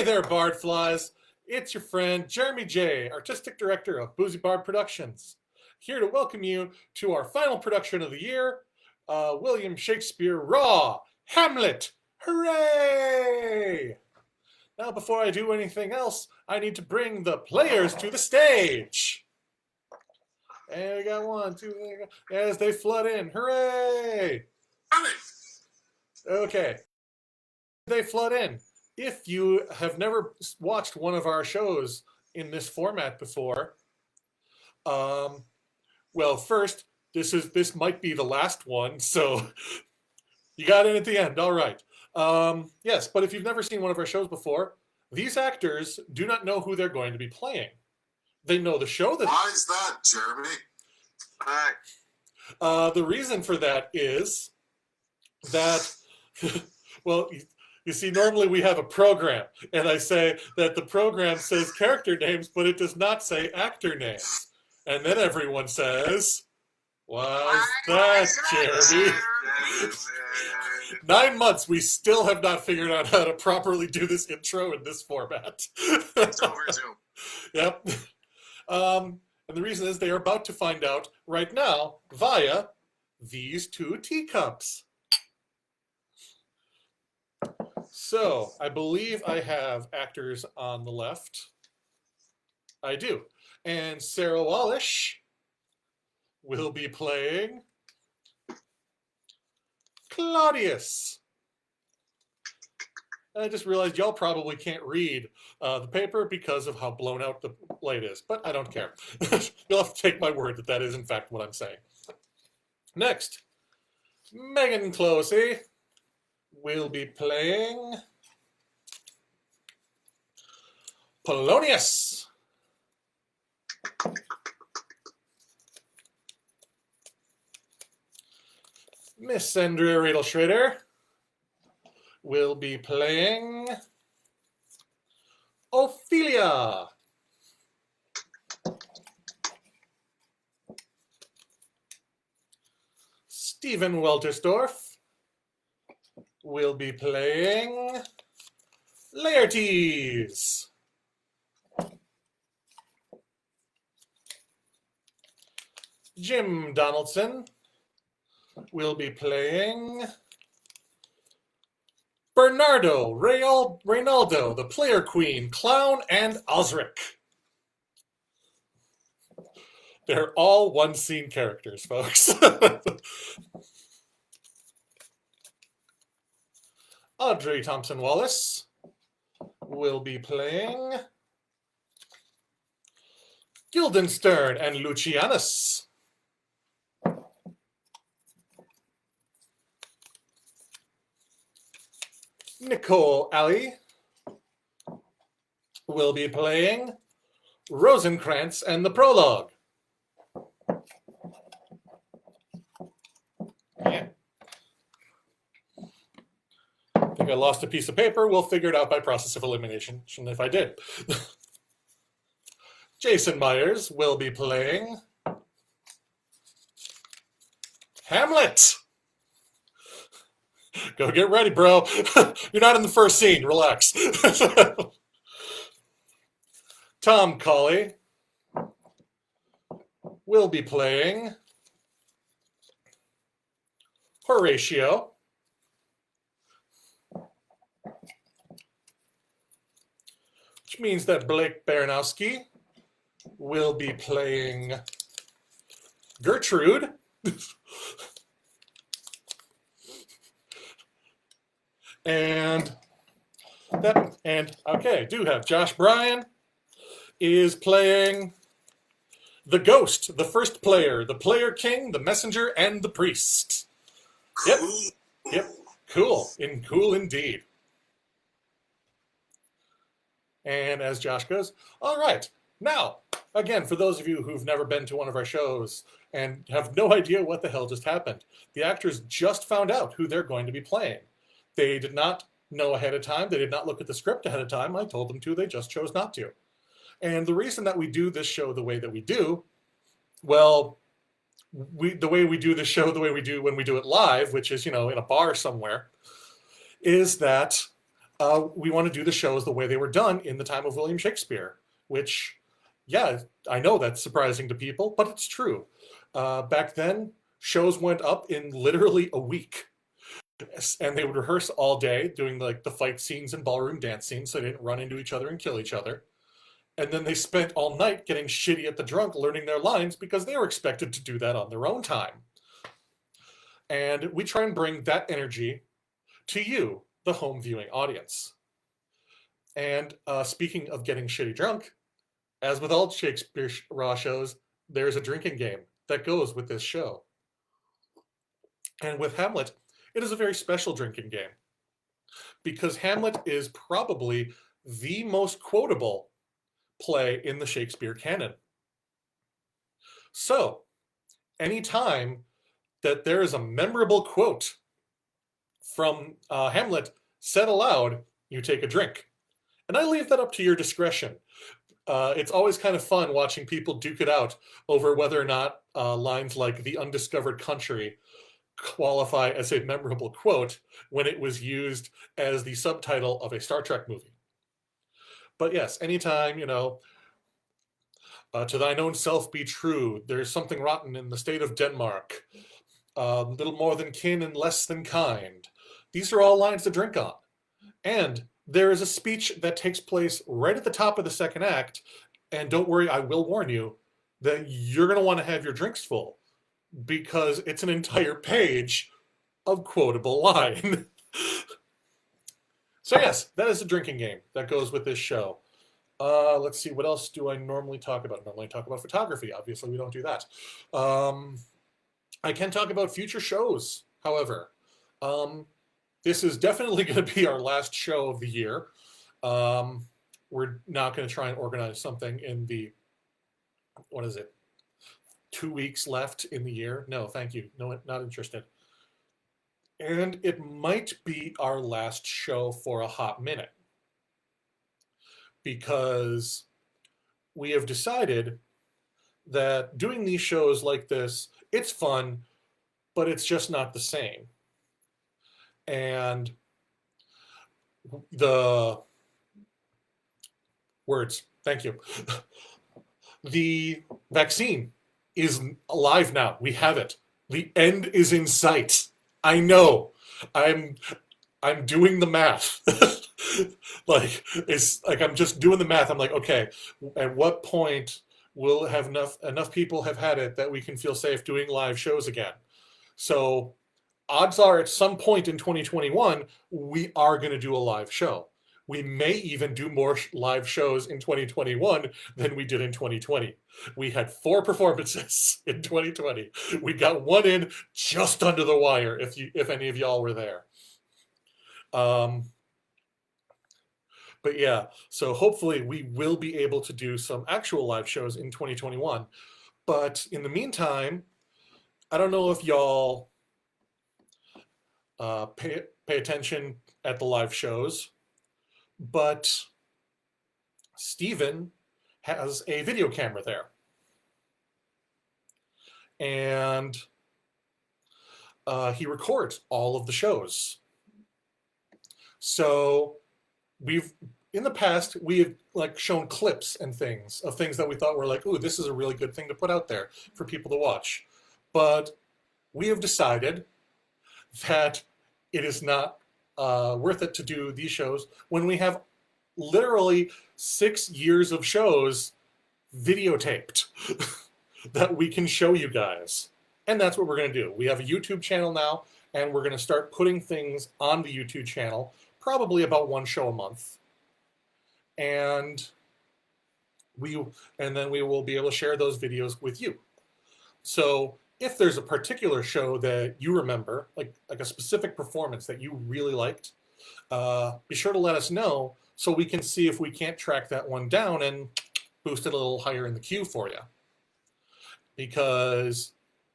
there, Bard Flies. It's your friend, Jeremy J., Artistic Director of Boozy Bard Productions, here to welcome you to our final production of the year, William Shakespeare RAW, Hamlet. Hooray! Now, before I do anything else, I need to bring the players to the stage. And we got 1, 2, as they flood in. Hooray! Okay. They flood in. If you have never watched one of our shows in this format before, well, first, this might be the last one, so you got in at the end. All right. Yes, but if you've never seen one of our shows before, these actors do not know who they're going to be playing. They know the show. Why is that, Jeremy? The reason for that is that, well, you see, normally we have a program, and I say that the program says character names, but it does not say actor names. And then everyone says, why's that, Jeremy? 9 months, we still have not figured out how to properly do this intro in this format. It's overdue. Yep. And the reason is they are about to find out right now via these 2 teacups. So, I believe I have actors on the left. I do. And Sarah Wallish will be playing Claudius. I just realized y'all probably can't read the paper because of how blown out the light is, but I don't care. You'll have to take my word that that is in fact what I'm saying. Next, Meaghan Clohessy will be playing Polonius. Miss Andrea Roedel-Schroeder will be playing Ophelia. Stephen Wolterstorff will be playing Laertes. Jim Donaldson will be playing Bernardo, Reynaldo, the player queen, clown, and Osric. They're all one-scene characters, folks. Audrey Thompson-Wallace will be playing Guildenstern and Lucianus. Nicole Alllee will be playing Rosencratz and the Prologue. Yeah. I think I lost a piece of paper. We'll figure it out by process of elimination if I did. Jason Myers will be playing Hamlet. Go get ready, bro. You're not in the first scene. Relax. Tom Cauley will be playing Horatio. Which means that Blake Baranowski will be playing Gertrude. And okay, do have Josh Bryan is playing the ghost, the first player, the player king, the messenger, and the priest. Yep. Yep. Cool. Cool indeed. And as Josh goes, all right. Now, again, for those of you who've never been to one of our shows and have no idea what the hell just happened, the actors just found out who they're going to be playing. They did not know ahead of time. They did not look at the script ahead of time. I told them to. They just chose not to. And the reason that we do this show the way that we do, well, the way we do this show the way we do when we do it live, which is, in a bar somewhere, is that we want to do the shows the way they were done in the time of William Shakespeare, which, yeah, I know that's surprising to people, but it's true. Back then, shows went up in literally a week. And they would rehearse all day doing like the fight scenes and ballroom dance scenes so they didn't run into each other and kill each other. And then they spent all night getting shitty at the drunk learning their lines because they were expected to do that on their own time. And we try and bring that energy to you, the home viewing audience. And speaking of getting shitty drunk, as with all Shakespeare RAW shows, there's a drinking game that goes with this show. And with Hamlet, it is a very special drinking game because Hamlet is probably the most quotable play in the Shakespeare canon. So, anytime that there is a memorable quote from Hamlet said aloud, you take a drink. And I leave that up to your discretion. It's always kind of fun watching people duke it out over whether or not lines like "the undiscovered country" qualify as a memorable quote when it was used as the subtitle of a Star Trek movie. But yes, anytime, to thine own self be true, there's something rotten in the state of Denmark, little more than kin and less than kind. These are all lines to drink on. And there is a speech that takes place right at the top of the second act, and don't worry, I will warn you that you're going to want to have your drinks full, because it's an entire page of quotable line. So yes, that is a drinking game that goes with this show. Let's see, what else do I normally talk about? Normally I talk about photography. Obviously, we don't do that. I can talk about future shows, however. This is definitely going to be our last show of the year. We're not going to try and organize something in the, 2 weeks left in the year. No, thank you. No, not interested. And it might be our last show for a hot minute, because we have decided that doing these shows like this, it's fun, but it's just not the same. And the words, thank you. The vaccine is alive now. We have it. The end is in sight. I know. I'm doing the math. It's like I'm just doing the math. I'm like, okay, at what point will have enough people have had it that we can feel safe doing live shows again? So odds are at some point in 2021, we are going to do a live show. We may even do more live shows in 2021 than we did in 2020. We had 4 performances in 2020. We got one in just under the wire, if any of y'all were there. But yeah, so hopefully we will be able to do some actual live shows in 2021. But in the meantime, I don't know if y'all pay attention at the live shows, but Stephen has a video camera there. And he records all of the shows. So in the past, we have shown clips and things of things that we thought were like, ooh, this is a really good thing to put out there for people to watch. But we have decided that it is not worth it to do these shows when we have literally 6 years of shows videotaped that we can show you guys. And that's what we're going to do. We have a YouTube channel now, and we're going to start putting things on the YouTube channel, probably about 1 show a month. And then we will be able to share those videos with you. So if there's a particular show that you remember, like a specific performance that you really liked, be sure to let us know so we can see if we can't track that one down and boost it a little higher in the queue for you. Because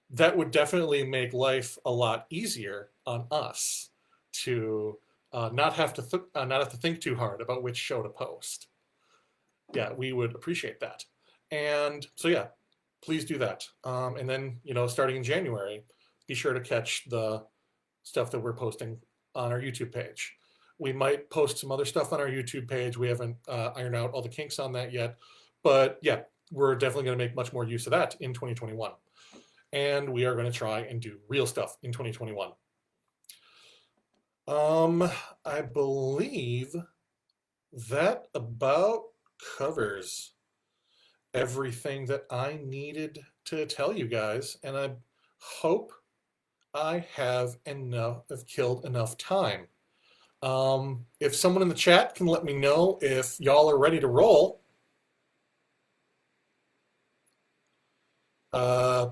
that would definitely make life a lot easier on us to not have to think too hard about which show to post. Yeah, we would appreciate that. And so yeah, please do that. And then, starting in January, be sure to catch the stuff that we're posting on our YouTube page. We might post some other stuff on our YouTube page. We haven't ironed out all the kinks on that yet. But yeah, we're definitely going to make much more use of that in 2021. And we are going to try and do real stuff in 2021. I believe that about covers everything that I needed to tell you guys. And I hope I have killed enough time. If someone in the chat can let me know if y'all are ready to roll.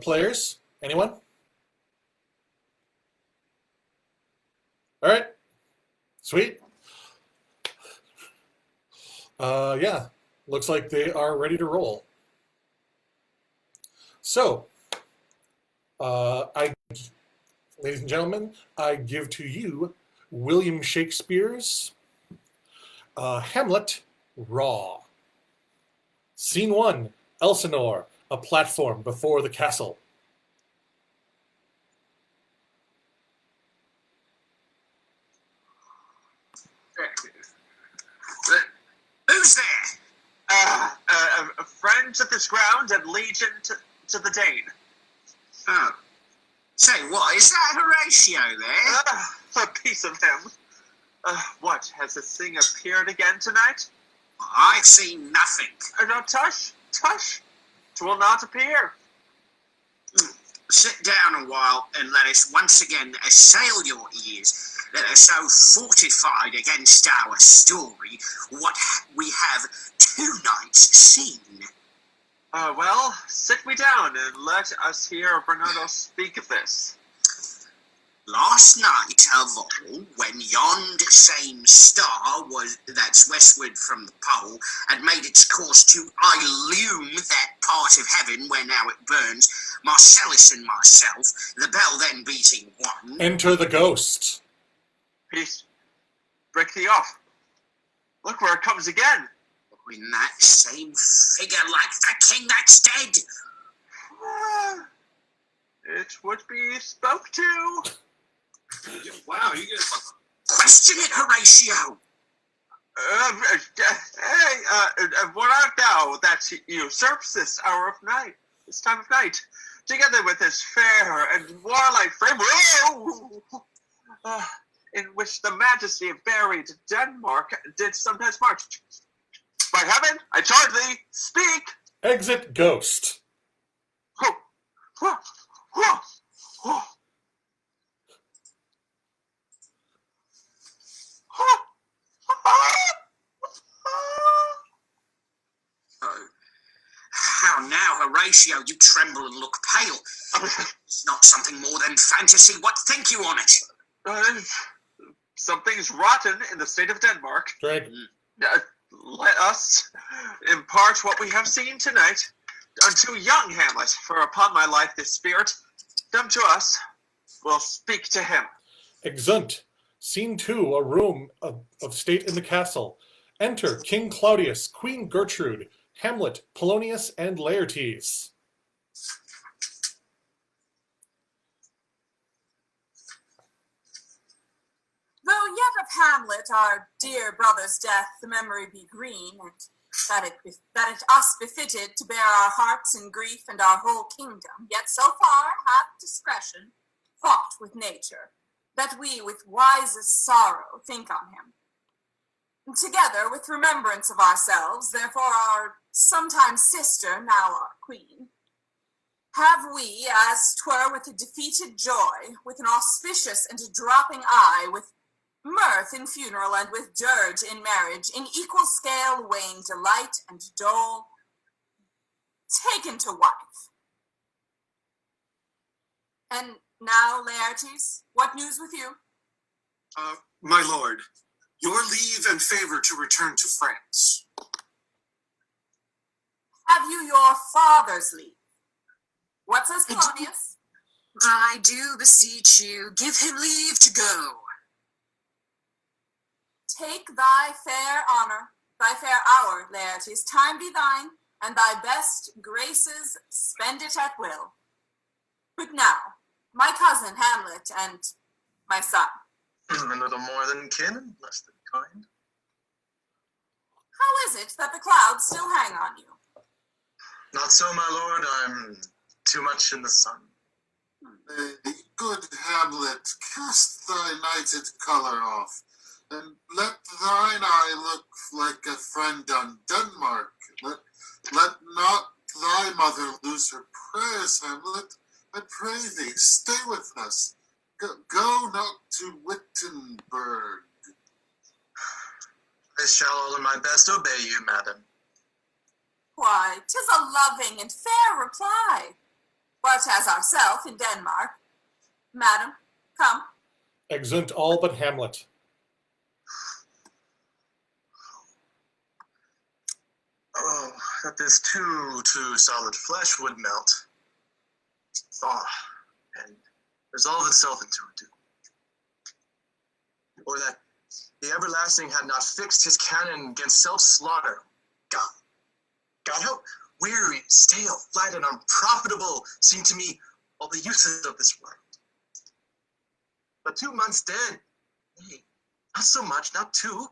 Players, anyone? All right, sweet. Yeah, looks like they are ready to roll. So, ladies and gentlemen, I give to you William Shakespeare's Hamlet RAW. Scene 1, Elsinore, a platform before the castle. Who's there? Friends of this ground and legion to the Dane. Oh. Say, what, is that Horatio there? A piece of him. What, has this thing appeared again tonight? I see nothing. No, tush. 'Twill not appear. Sit down a while and let us once again assail your ears that are so fortified against our story, what we have tonight seen. Well, sit we down and let us hear Bernardo speak of this. Last night of all, when yond same star that's westward from the pole had made its course to illume that part of heaven where now it burns, Marcellus and myself, the bell then beating one. Enter the ghost. Peace. Break thee off. Look where it comes again. In that same figure like the king that's dead. It would be spoke to. Wow, you get question it, Horatio. What art thou that usurps this hour of night, this time of night, together with this fair and warlike frame, in which the majesty of buried Denmark did sometimes march? By heaven, I charge thee, speak. Exit ghost. How now, Horatio, you tremble and look pale. It's not something more than fantasy. What think you on it? Something's rotten in the state of Denmark. Drink. Let us impart what we have seen tonight unto young Hamlet, for upon my life this spirit, dumb to us, will speak to him. Exeunt. Scene 2, a room of state in the castle. Enter King Claudius, Queen Gertrude, Hamlet, Polonius, and Laertes. Though yet of Hamlet, our dear brother's death, the memory be green, and that it us befitted to bear our hearts in grief and our whole kingdom, yet so far hath discretion fought with nature, that we with wisest sorrow think on him. And together with remembrance of ourselves, therefore our sometime sister, now our queen, have we, as 'twere with a defeated joy, with an auspicious and a dropping eye, with mirth in funeral and with dirge in marriage, in equal scale weighing delight and dole, taken to wife. And now, Laertes, what news with you? My lord, your leave and favor to return to France. Have you your father's leave? What says Polonius? I do beseech you, give him leave to go. Take thy fair honor, thy fair hour, Laertes, time be thine, and thy best graces spend it at will. But now, my cousin Hamlet and my son. A little more than kin and less than kind. How is it that the clouds still hang on you? Not so, my lord. I'm too much in the sun. Good Hamlet, cast thy nighted colour off, and let thine eye look like a friend on Denmark. Let not thy mother lose her prayers, Hamlet. I pray thee, stay with us. Go not to Wittenberg. I shall all in my best obey you, madam. Why, 'tis a loving and fair reply. But as ourself in Denmark, madam, come. Exeunt all but Hamlet. Oh, that this too solid flesh would melt, thaw, and resolve itself into a dew. Or that the everlasting had not fixed his cannon against self-slaughter. God, how weary, stale, flat, and unprofitable seem to me all the uses of this world. But 2 months dead, nay, not so much, not 2.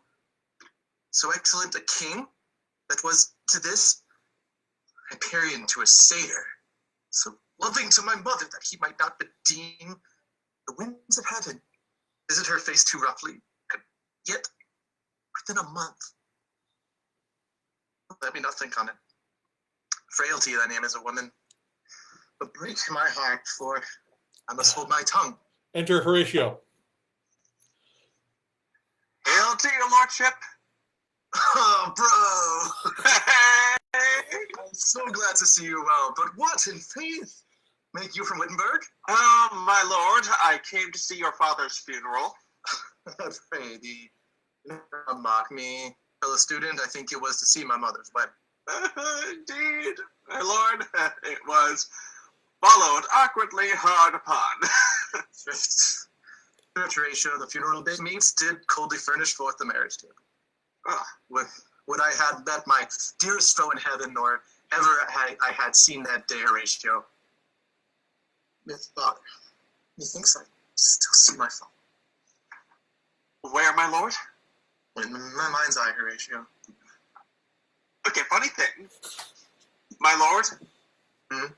So excellent a king that was to this Hyperion to a satyr, so loving to my mother that he might not deem the winds of heaven visit her face too roughly, and yet within a month. Let me not think on it. Frailty thy name as a woman, but break my heart, for I must hold my tongue. Enter Horatio. Hail to your lordship. Oh, bro! I'm so glad to see you well, but what in faith make you from Wittenberg? My lord, I came to see your father's funeral. Pray thee, do not mock me, fellow student. I think it was to see my mother's wedding. Indeed, my lord, it was followed awkwardly hard upon. Horatio, the funeral day meets, did coldly furnish forth the marriage table. Would I had met my dearest foe in heaven, or ever I had seen that day, Horatio. Father, methinks I still see my father. Where, my lord? In my mind's eye, Horatio. Okay, funny thing, my lord,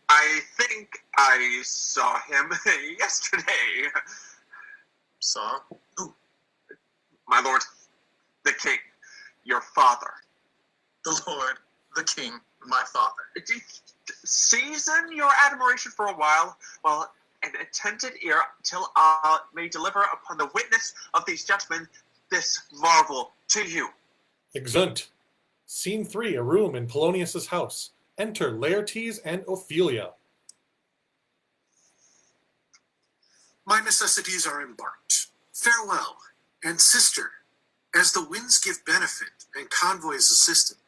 I think I saw him yesterday. Saw? Who? My lord, the king, your father. The Lord, the king, my father. Season your admiration for a while, while an attentive ear till I may deliver upon the witness of these gentlemen this marvel to you. Exeunt. Scene 3, a room in Polonius's house. Enter Laertes and Ophelia. My necessities are embarked. Farewell, and sister, as the winds give benefit and convoys assistant,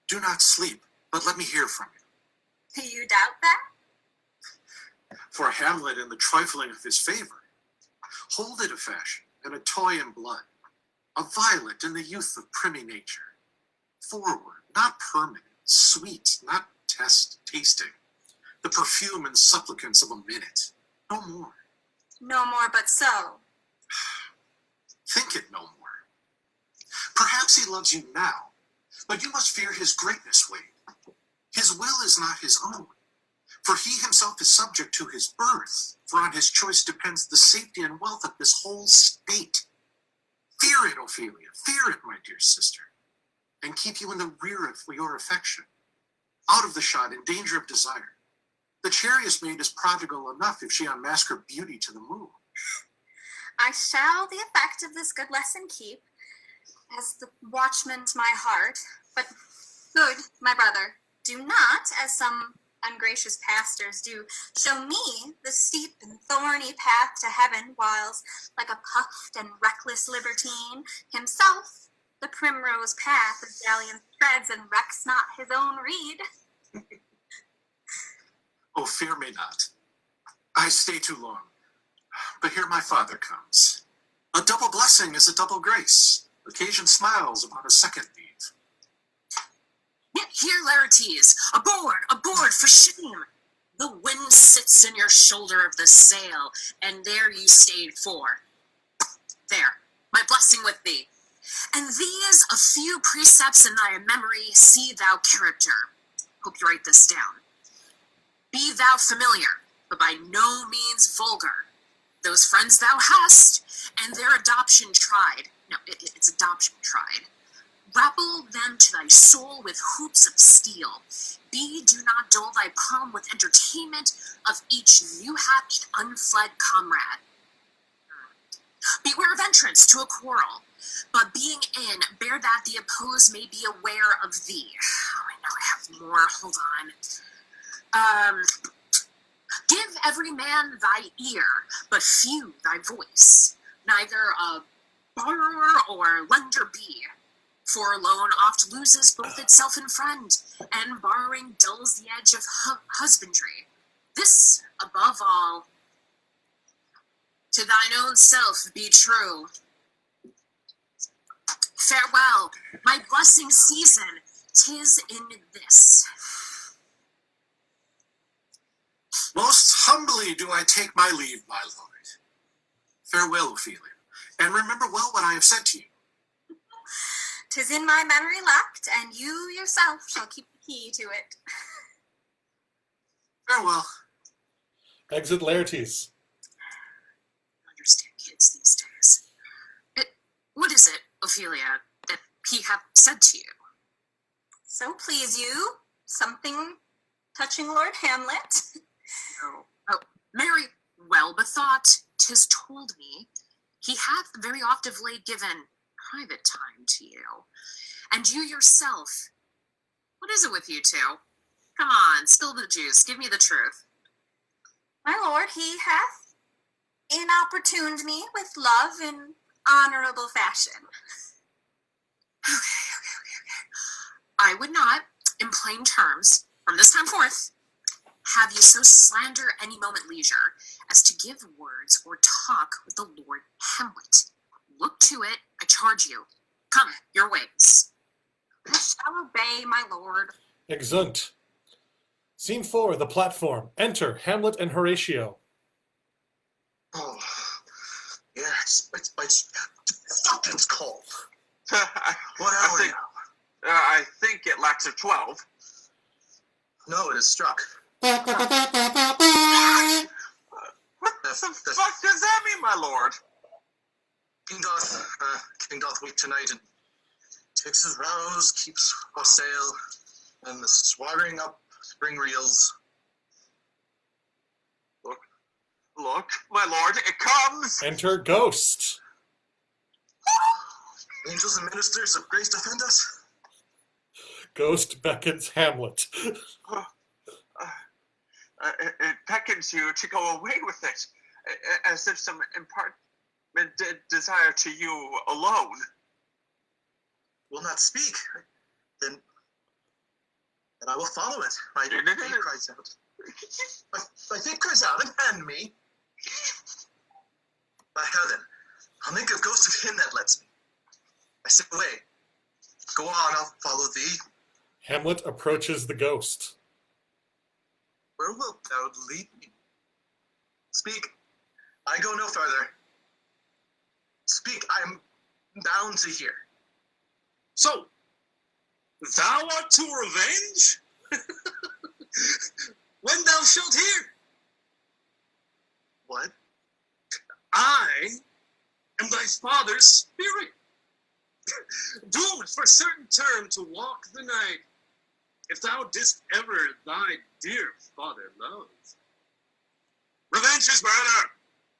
do not sleep, but let me hear from you. You doubt that? For Hamlet in the trifling of his favor, hold it a fashion and a toy in blood, a violet in the youth of primy nature. Forward, not permanent, sweet, not tasting, the perfume and supplicants of a minute, no more. No more but so. Think it no more. Perhaps he loves you now, but you must fear his greatness, Wade. His will is not his own, for he himself is subject to his birth, for on his choice depends the safety and wealth of this whole state. Fear it, Ophelia, fear it, my dear sister, and keep you in the rear of your affection, out of the shot, in danger of desire. The chariot maid is prodigal enough if she unmask her beauty to the moon. I shall the effect of this good lesson keep, as the watchman to my heart. But good, my brother, do not, as some ungracious pastors do, show me the steep and thorny path to heaven, whiles, like a puffed and reckless libertine, himself the primrose path of dalliance treads and recks not his own reed. Oh, fear me not. I stay too long. But here my father comes. A double blessing is a double grace. Occasion smiles upon a second leave. Here, Laertes, aboard, for shame. The wind sits in your shoulder of the sail, and there you stayed for. There, my blessing with thee. And these a few precepts in thy memory, see thou character. Hope you write this down. Be thou familiar, but by no means vulgar. Those friends thou hast, and their adoption tried. No, it's adoption tried. Grapple them to thy soul with hoops of steel. Do not dull thy palm with entertainment of each new-hatched, unfled comrade. Beware of entrance to a quarrel, but being in, bear that the opposed may be aware of thee. Oh, I know I have more. Hold on. Give every man thy ear, but few thy voice. Neither a borrower or lender be. For a loan oft loses both itself and friend, and borrowing dulls the edge of husbandry. This, above all, to thine own self be true. Farewell, my blessing season, 'tis in this. Most humbly do I take my leave, my lord. Farewell, Ophelia, and remember well what I have said to you. 'Tis in my memory locked, and you yourself shall keep the key to it. Farewell. Exit Laertes. I understand kids these days. What is it, Ophelia, that he hath said to you? So please you, something touching Lord Hamlet. Oh, Mary well bethought, 'tis told me, he hath very oft of late given private time to you. And you yourself, what is it with you two? Come on, spill the juice, give me the truth. My lord, he hath inopportuned me with love in honorable fashion. Okay. I would not, in plain terms, from this time forth, have you so slander any moment leisure as to give words or talk with the Lord Hamlet. Look to it, I charge you. Come, your ways. I shall obey, my lord. Exeunt. Scene 4, the platform. Enter Hamlet and Horatio. Oh, yes, it's fucking cold. What hour now? I think it lacks a 12. No, it is struck. What the fuck does that mean, my lord? King doth wait tonight and takes his rouse, keeps wassail, and the swaggering up spring reels. Look, my lord, it comes! Enter Ghost. Angels and ministers of grace defend us. Ghost beckons Hamlet. It beckons you to go away with it, as if some impartment did desire to you alone. Will not speak, then I will follow it. My faith cries out. My faith cries out, and me. By heaven, I'll make a ghost of him that lets me. I say away. Go on, I'll follow thee. Hamlet approaches the ghost. Where wilt thou lead me? Speak. I go no farther. Speak. I am bound to hear. So, thou art to revenge? When thou shalt hear. What? I am thy father's spirit, doomed for certain term to walk the night, if thou didst ever thy dear father love. Revenge is murder.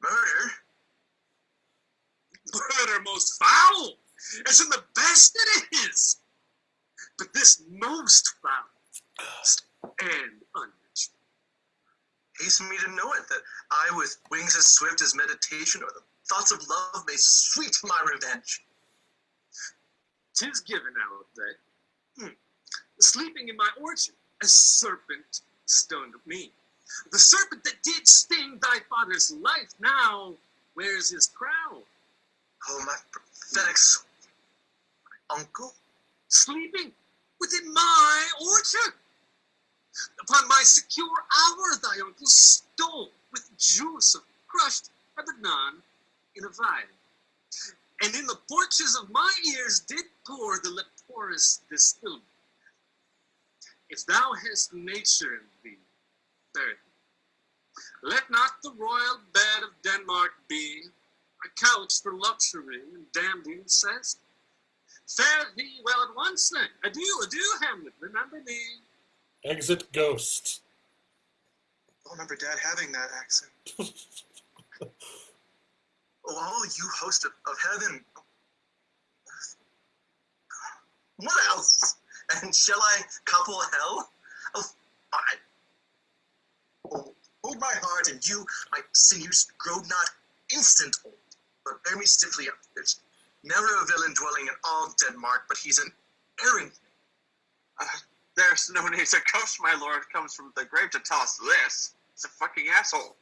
Murder? Murder most foul, as in the best it is, but this most foul and unrich. Hasten me to know it, that I with wings as swift as meditation or the thoughts of love may sweet my revenge. 'Tis given out that, sleeping in my orchard, a serpent stung me. The serpent that did sting thy father's life now wears his crown. Oh, my prophetic soul. My uncle? Sleeping within my orchard. Upon my secure hour thy uncle stole with juice of crushed Lebanon in a vial. and in the porches of my ears did pour the leporous distilment. If thou hast nature in thee, bear thee. Let not the royal bed of Denmark be a couch for luxury and damned incest. Fare thee well at once then. Adieu, adieu, Hamlet, remember me. Exit Ghost. I remember Dad having that accent. Oh, you host of heaven. What else? And shall I couple hell? Oh, fine. Oh, hold my heart, and you, my sinews, grow not instant old, but bear me stiffly up. There's never a villain dwelling in all Denmark, but he's an errant. There's no need to ghost, my lord, comes from the grave to tell us this. He's a fucking asshole.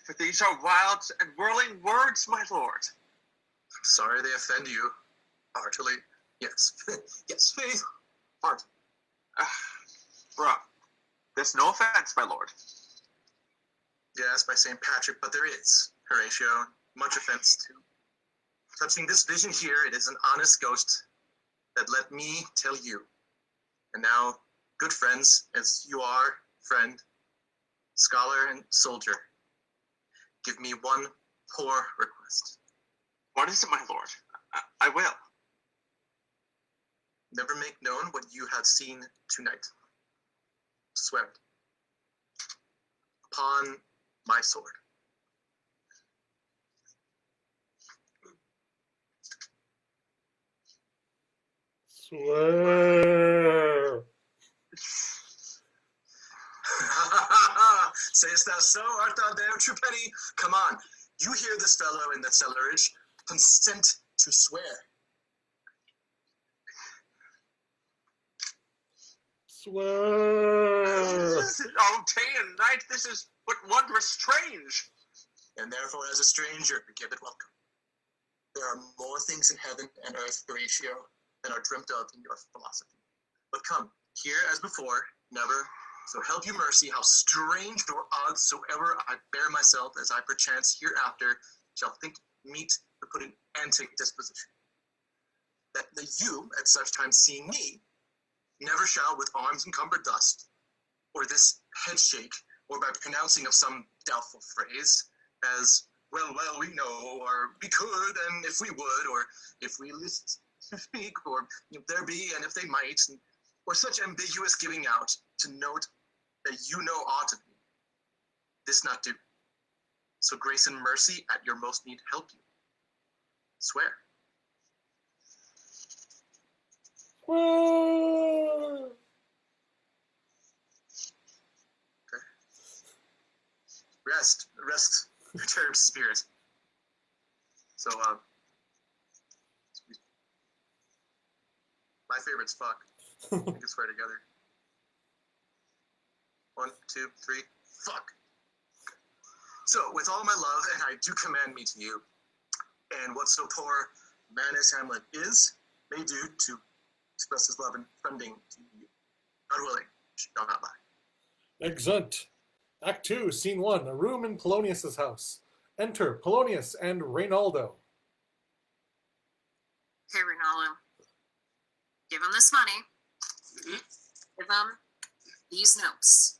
For these are wild and whirling words, my lord. I'm sorry they offend you. Heartily. Yes. Yes, faith. Heart. Bruh. There's no offense, my lord. Yes, by St. Patrick, but there is, Horatio, much offense too. Touching this vision here, it is an honest ghost that let me tell you. And now, good friends, as you are, friend, scholar, and soldier, give me one poor request. What is it, my lord? I will. Never make known what you have seen tonight. Swear it. Upon my sword. Swear. Sayest thou so? Art thou there, true penny? Come on, you hear this fellow in the cellarage. Consent to swear. Swear. Oh, day and night, this is but wondrous strange. And therefore, as a stranger, give it welcome. There are more things in heaven and earth, Horatio, than are dreamt of in your philosophy. But come, here as before, never, so help you mercy, how strange or odd soever I bear myself, as I perchance hereafter shall think meet to put an antic disposition. That you, at such time seeing me, never shall with arms encumbered thus, or this head shake, or by pronouncing of some doubtful phrase, as, well, we know, or we could, and if we would, or if we list to speak, or if there be, and if they might, or such ambiguous giving out to note that you know aught of me. This not do. So grace and mercy at your most need help you. Swear. Swear. Okay. Rest, perturbed spirit. So, my favorite's fuck. We can swear together. 1, 2, 3, fuck. So, with all my love, and I do command me to you, and what so poor man as Hamlet is, may do to express his love and friending to you. God willing, shall not lie. Exeunt. Act 2, Scene 1, a room in Polonius's house. Enter Polonius and Reynaldo. Hey, Reynaldo. Give him this money. Give him these notes.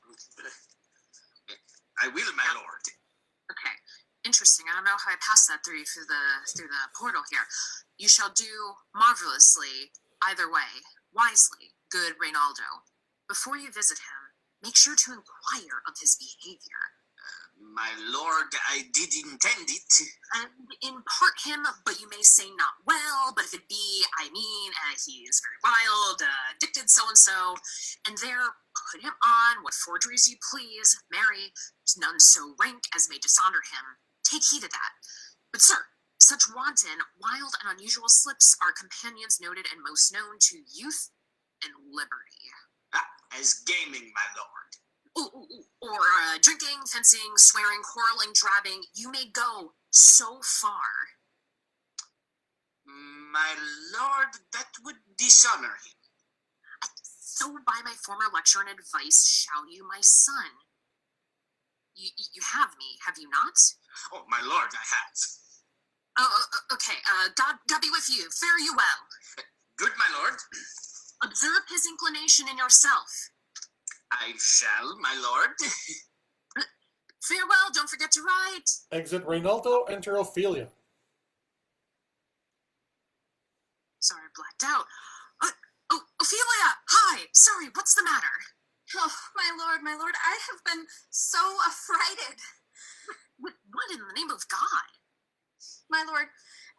I will, my lord. Okay. Interesting. I don't know how I passed that through the portal here. You shall do marvelously either way, wisely, good Reynaldo. Before you visit him, make sure to inquire of his behavior. My lord, I did intend it. And impart him, but you may say not well, but if it be, I mean, he is very wild, addicted so-and-so, and there put him on what forgeries you please, marry, none so rank as may dishonor him. Take heed of that. But sir, such wanton, wild, and unusual slips are companions noted and most known to youth and liberty. As gaming, my lord. Or drinking, fencing, swearing, quarreling, drabbing, you may go so far. My lord, that would dishonor him. So by my former lecture and advice shall you, my son. You have me, have you not? Oh, my lord, I have. Okay, God be with you. Fare you well. Good, my lord. Observe his inclination in yourself. I shall, my lord. Farewell, don't forget to write. Exit Reynaldo, enter Ophelia. Sorry, I blacked out. Oh, Ophelia! Hi! Sorry, what's the matter? Oh, my lord, I have been so affrighted. What in the name of God? My lord,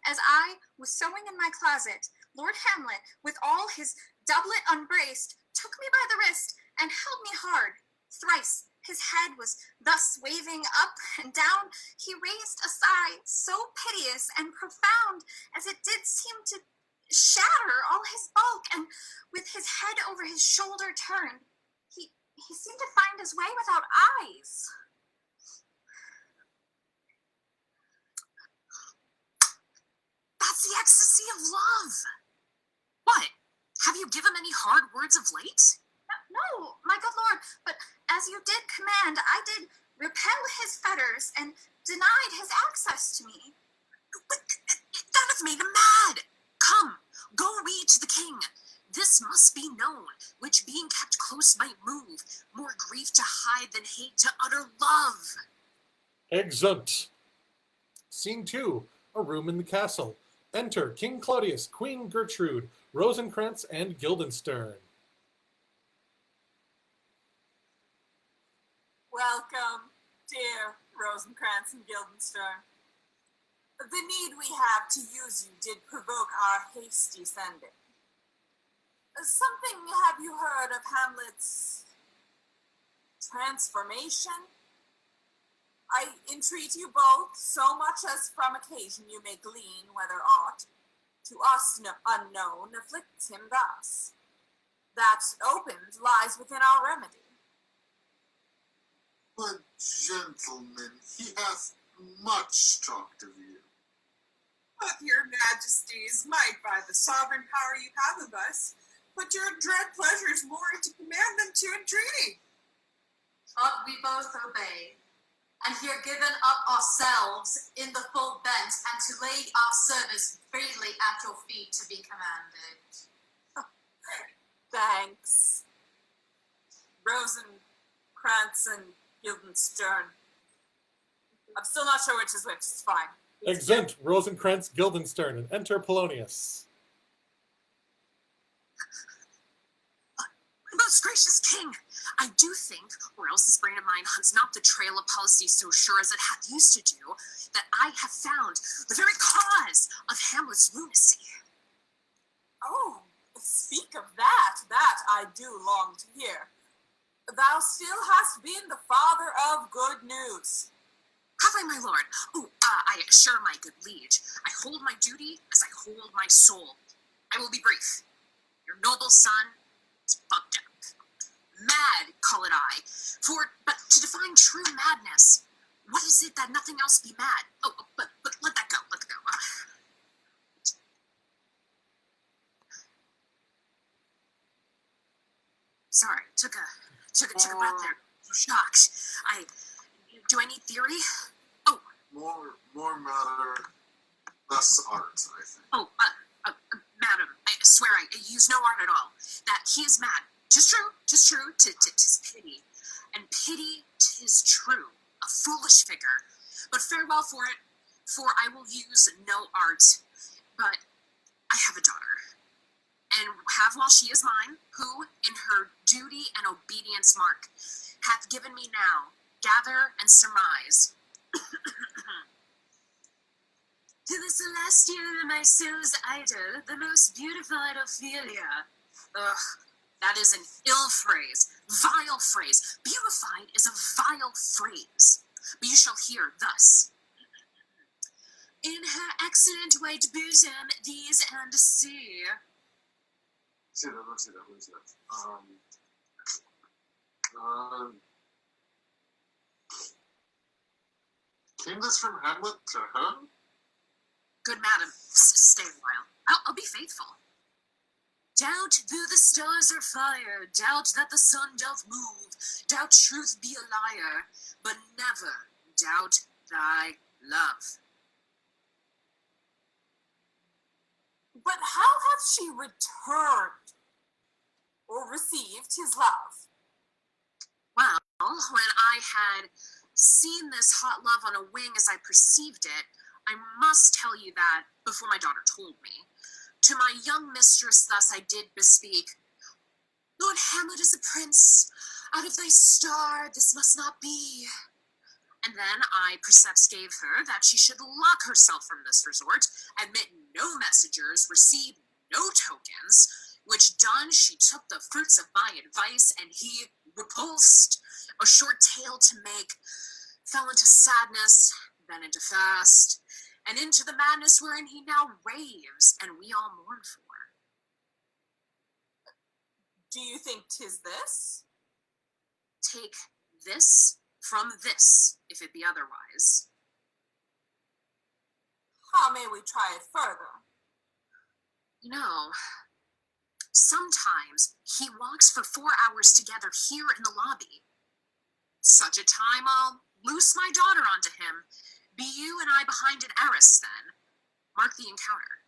as I was sewing in my closet, Lord Hamlet, with all his doublet unbraced, took me by the wrist and held me hard. Thrice his head was thus waving up and down. He raised a sigh so piteous and profound as it did seem to shatter all his bulk, and with his head over his shoulder turned, he seemed to find his way without eyes. That's the ecstasy of love. What? Have you given any hard words of late? No, my good lord, but as you did command, I did repel his fetters and denied his access to me. But that hath made him mad. Come, go we to the king. This must be known, which being kept close might move, more grief to hide than hate to utter love. Exeunt. Scene 2, a room in the castle. Enter King Claudius, Queen Gertrude, Rosencratz, and Guildenstern. Welcome, dear Rosencratz and Guildenstern. The need we have to use you did provoke our hasty sending. Something have you heard of Hamlet's transformation? I entreat you both, so much as from occasion you may glean whether aught, to us unknown, afflicts him thus. That opened lies within our remedy. But, gentlemen, he hath much talked of you. But your majesties might, by the sovereign power you have of us, put your dread pleasures more into command than to entreaty. But we both obey, and here given up ourselves in the full bent, and to lay our service freely at your feet to be commanded. Thanks. Rosencratz and Guildenstern. I'm still not sure which is which. It's fine. Exeunt Rosencratz, Guildenstern, and enter Polonius. Most gracious king, I do think, or else this brain of mine hunts not the trail of policy so sure as it hath used to do, that I have found the very cause of Hamlet's lunacy. Oh, speak of that I do long to hear. Thou still hast been the father of good news. Have I, my lord? I assure my good liege, I hold my duty as I hold my soul. I will be brief. Your noble son is fucked up. Mad, call it I. But to define true madness, what is it that nothing else be mad? But let that go, let that go. Sorry, took a breath there. Shocked. Do I need theory? Oh. More matter, less art, I think. Madam, I swear I use no art at all. That he is mad. 'Tis true, 'tis pity. And pity 'tis true, a foolish figure. But farewell for it, for I will use no art. But I have a daughter, and have while she is mine, who, in her duty and obedience mark, hath given me now, gather and surmise. To the celestial, my soul's idol, the most beautified Ophelia. Ugh, that is an ill phrase, vile phrase. Beautified is a vile phrase. But you shall hear thus. In her excellent white bosom, these and see. See that. Came this from Hamlet to her? Good madam, stay a while. I'll be faithful. Doubt though the stars are fire, doubt that the sun doth move, doubt truth be a liar, but never doubt thy love. she returned or received his love. Well, when I had seen this hot love on a wing as I perceived it, I must tell you that before my daughter told me. To my young mistress thus I did bespeak, Lord Hamlet is a prince, out of thy star this must not be. And then I precepts gave her that she should lock herself from this resort, admit no messengers, receive no tokens, which done she took the fruits of my advice, and he repulsed, a short tale to make, fell into sadness, then into fast, and into the madness wherein he now raves, and we all mourn for. Do you think 'tis this? Take this from this, if it be otherwise. How may we try it further? You know, sometimes he walks for 4 hours together here in the lobby. Such a time I'll loose my daughter onto him. Be you and I behind an arras then. Mark the encounter.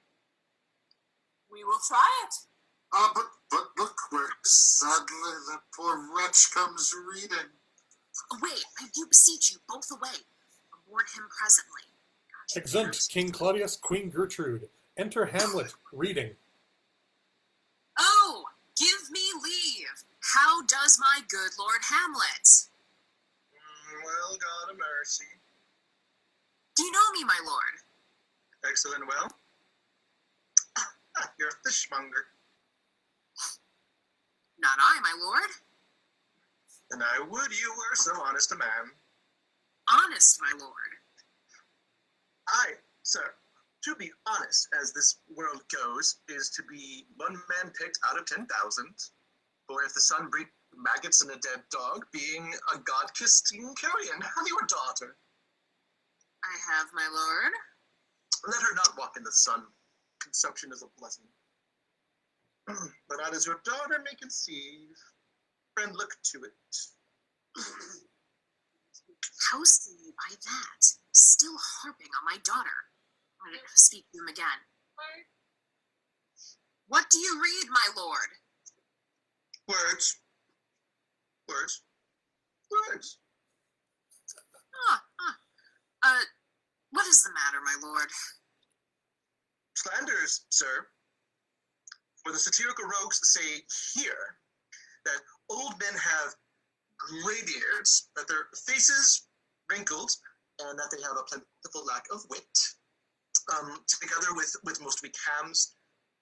We will try it. But look where suddenly the poor wretch comes reading. Away, I do beseech you, both away. Aboard him presently. Exeunt King Claudius, Queen Gertrude. Enter Hamlet, reading. Oh, give me leave. How does my good Lord Hamlet? Well, God a mercy. Do you know me, my lord? Excellent, well. You're a fishmonger. Not I, my lord. And I would you were so honest a man. Honest, my lord. Aye, sir. To be honest, as this world goes, is to be one man picked out of 10,000. For if the sun breed maggots in a dead dog, being a god-kissing carrion, have your daughter. I have, my lord. Let her not walk in the sun. Consumption is a blessing. But not as your daughter may conceive. Friend, look to it. How say you by that? Still harping on my daughter. I'm going to speak to him again. What do you read, my lord? Words. Words. Words. What is the matter, my lord? Slanders, sir. For the satirical rogues say here that old men have gray beards, that their faces wrinkled, and that they have a plentiful lack of wit, together with most weak hams,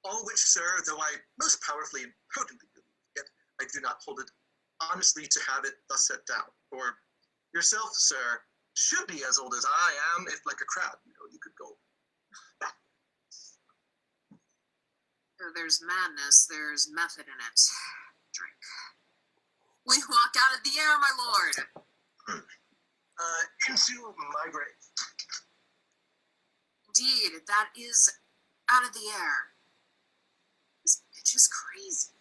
all which, sir, though I most powerfully and potently believe, yet I do not hold it honestly to have it thus set down. For yourself, sir, should be as old as I am, if like a crab, you could go back. There's madness, there's method in it. Drink. We walk out of the air, my lord. Into my grave. Indeed, that is out of the air. This bitch is crazy.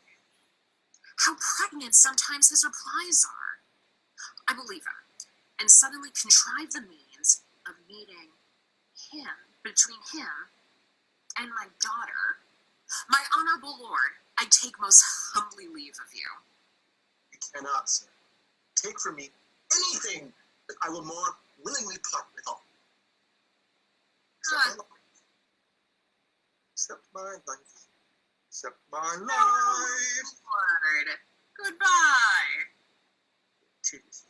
How pregnant sometimes his replies are. I believe her, and suddenly contrive the means of meeting him, between him and my daughter. My honorable lord, I take most humbly leave of you. You cannot, sir. Take from me anything that I will more willingly part with all. Except my life. Except my life. Lord, goodbye. Jeez.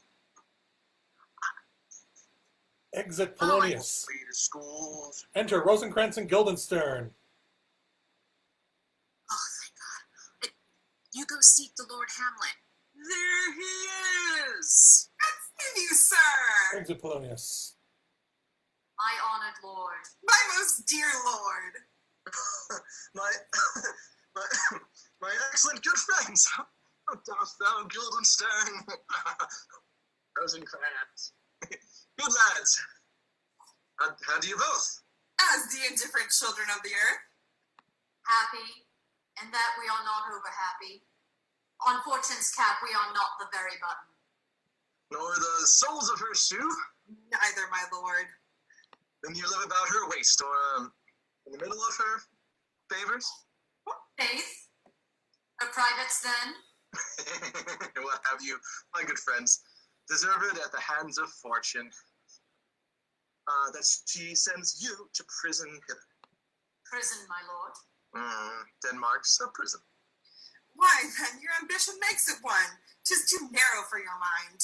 Exit Polonius. Way to schools. Enter Rosencratz and Guildenstern. Oh, thank God. You go seek the Lord Hamlet. There he is! That's you, sir! Exit Polonius. My honored lord. My most dear lord. my excellent good friends. How dost thou, Guildenstern? Rosencratz. Good lads. How do you both? As the indifferent children of the earth. Happy, and that we are not over happy. On fortune's cap, we are not the very button. Nor the soles of her shoe? Neither, my lord. Then you live about her waist, or in the middle of her favors? Faith? The privates, then? What have you, my good friends, deserved at the hands of fortune, that she sends you to prison hither. Prison, my lord. Denmark's a prison. Why, then, your ambition makes it one. 'Tis too narrow for your mind.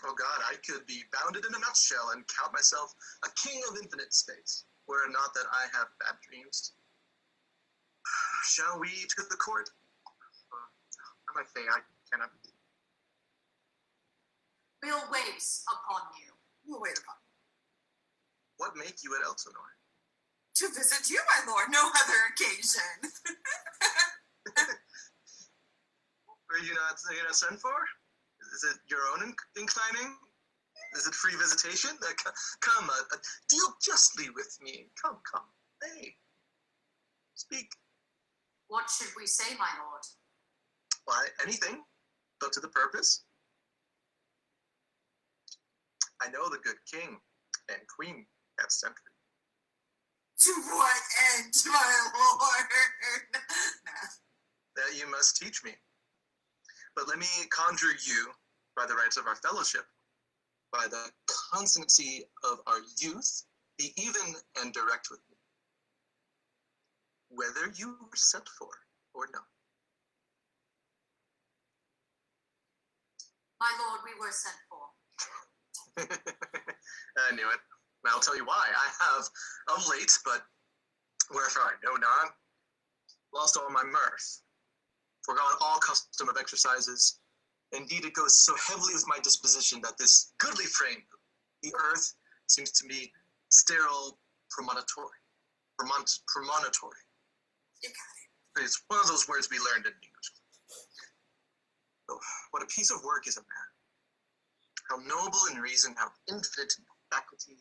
Oh God, I could be bounded in a nutshell and count myself a king of infinite space, were it not that I have bad dreams. Shall we to the court? I might say I cannot. We'll wait upon you. We'll wait upon you. What make you at Elsinore? To visit you, my lord, no other occasion. Were you not sent for? Is it your own inclining? Is it free visitation? Come, deal justly with me. Come. Hey, speak. What should we say, my lord? Why, anything, but to the purpose. I know the good king and queen have sent me. To what end, my lord? That you must teach me. But let me conjure you, by the rights of our fellowship, by the constancy of our youth, be even and direct with me, whether you were sent for or no. My lord, we were sent for. I knew it. I'll tell you why. I have, of late, but wherefore I know not, lost all my mirth, forgone all custom of exercises. Indeed, it goes so heavily with my disposition that this goodly frame, the earth, seems to me sterile premonitory. Premonitory. You got it. It's one of those words we learned in English. Oh, what a piece of work is a man. How noble in reason, how infinite in faculty,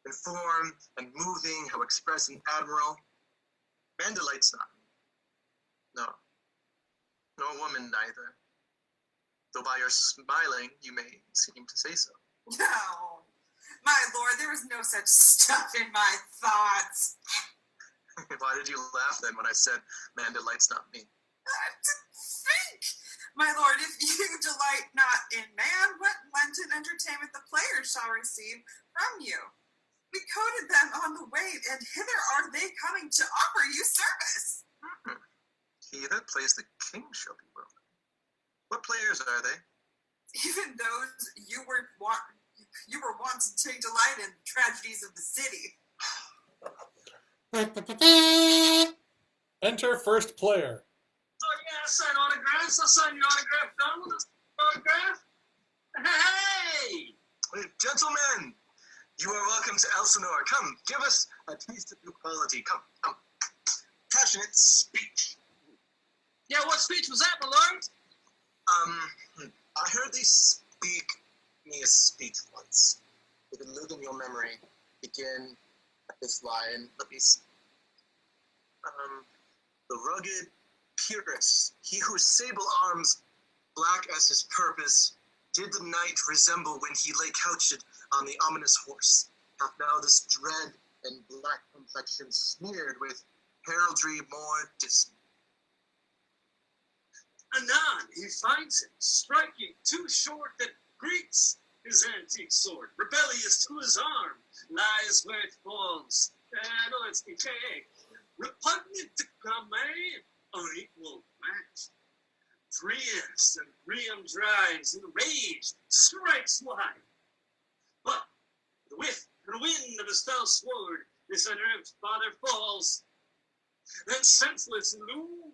in form and moving, how express and admirable. Man delights not. No. No woman neither. Though by your smiling you may seem to say so. No, my lord, there is no such stuff in my thoughts. Why did you laugh then when I said man delights not me? Think, my lord, if you delight not in man, what Lenten entertainment the players shall receive from you? We coated them on the way, and hither are they coming to offer you service. He that plays the king shall be welcome. What players are they? Even those you were wont to take delight in the tragedies of the city. Enter first player. Oh yeah, I sign autographs. I'll sign your autograph, Donaldson. Autograph? Hey! Gentlemen, you are welcome to Elsinore. Come, give us a taste of equality. Come. Passionate speech. Yeah, what speech was that, my lord? I heard thee speak me a speech once. It would live in your memory. Begin at this line. Let me see. The rugged Pyrrhus, he whose sable arms, black as his purpose, did the night resemble when he lay couched on the ominous horse, hath now this dread and black complexion smeared with heraldry more dismal. Anon he finds him, striking too short that greets his antique sword, rebellious to his arm, lies where it falls, repugnant to command, unequal match. Prius and Priam drives, enraged, strikes wide. But with the wind of his fell sword, this unnerved father falls, then senseless loom,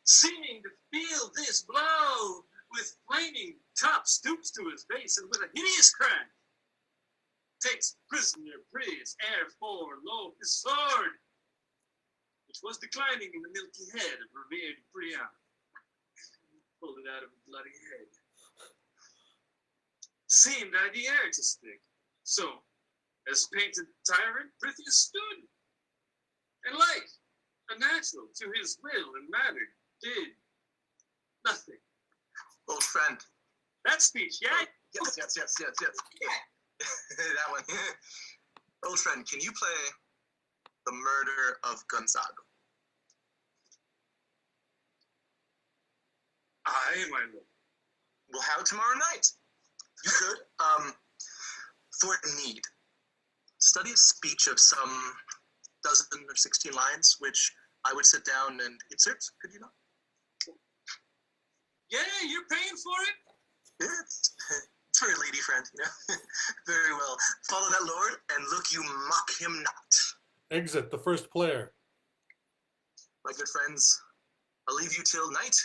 seeming to feel this blow, with flaming top stoops to his face, and with a hideous cry, takes prisoner Prius ere fore lo his sword, which was declining in the milky head of revered Priam. Pulled it out of his bloody head. Seemed idea to stick. So, as painted tyrant, Pritheus stood, and like a natural to his will and matter, did nothing. Old friend. That speech, yeah? Yes. That one. Old friend, can you play the murder of Gonzago? Aye, my lord. We'll have it tomorrow night. You could, for need, study a speech of some dozen or 16 lines, which I would sit down and insert, could you not? Yeah, you're paying for it? Yeah, it's for a lady friend, you know. Very well. Follow that lord, and look you mock him not. Exit the first player. My good friends, I'll leave you till night.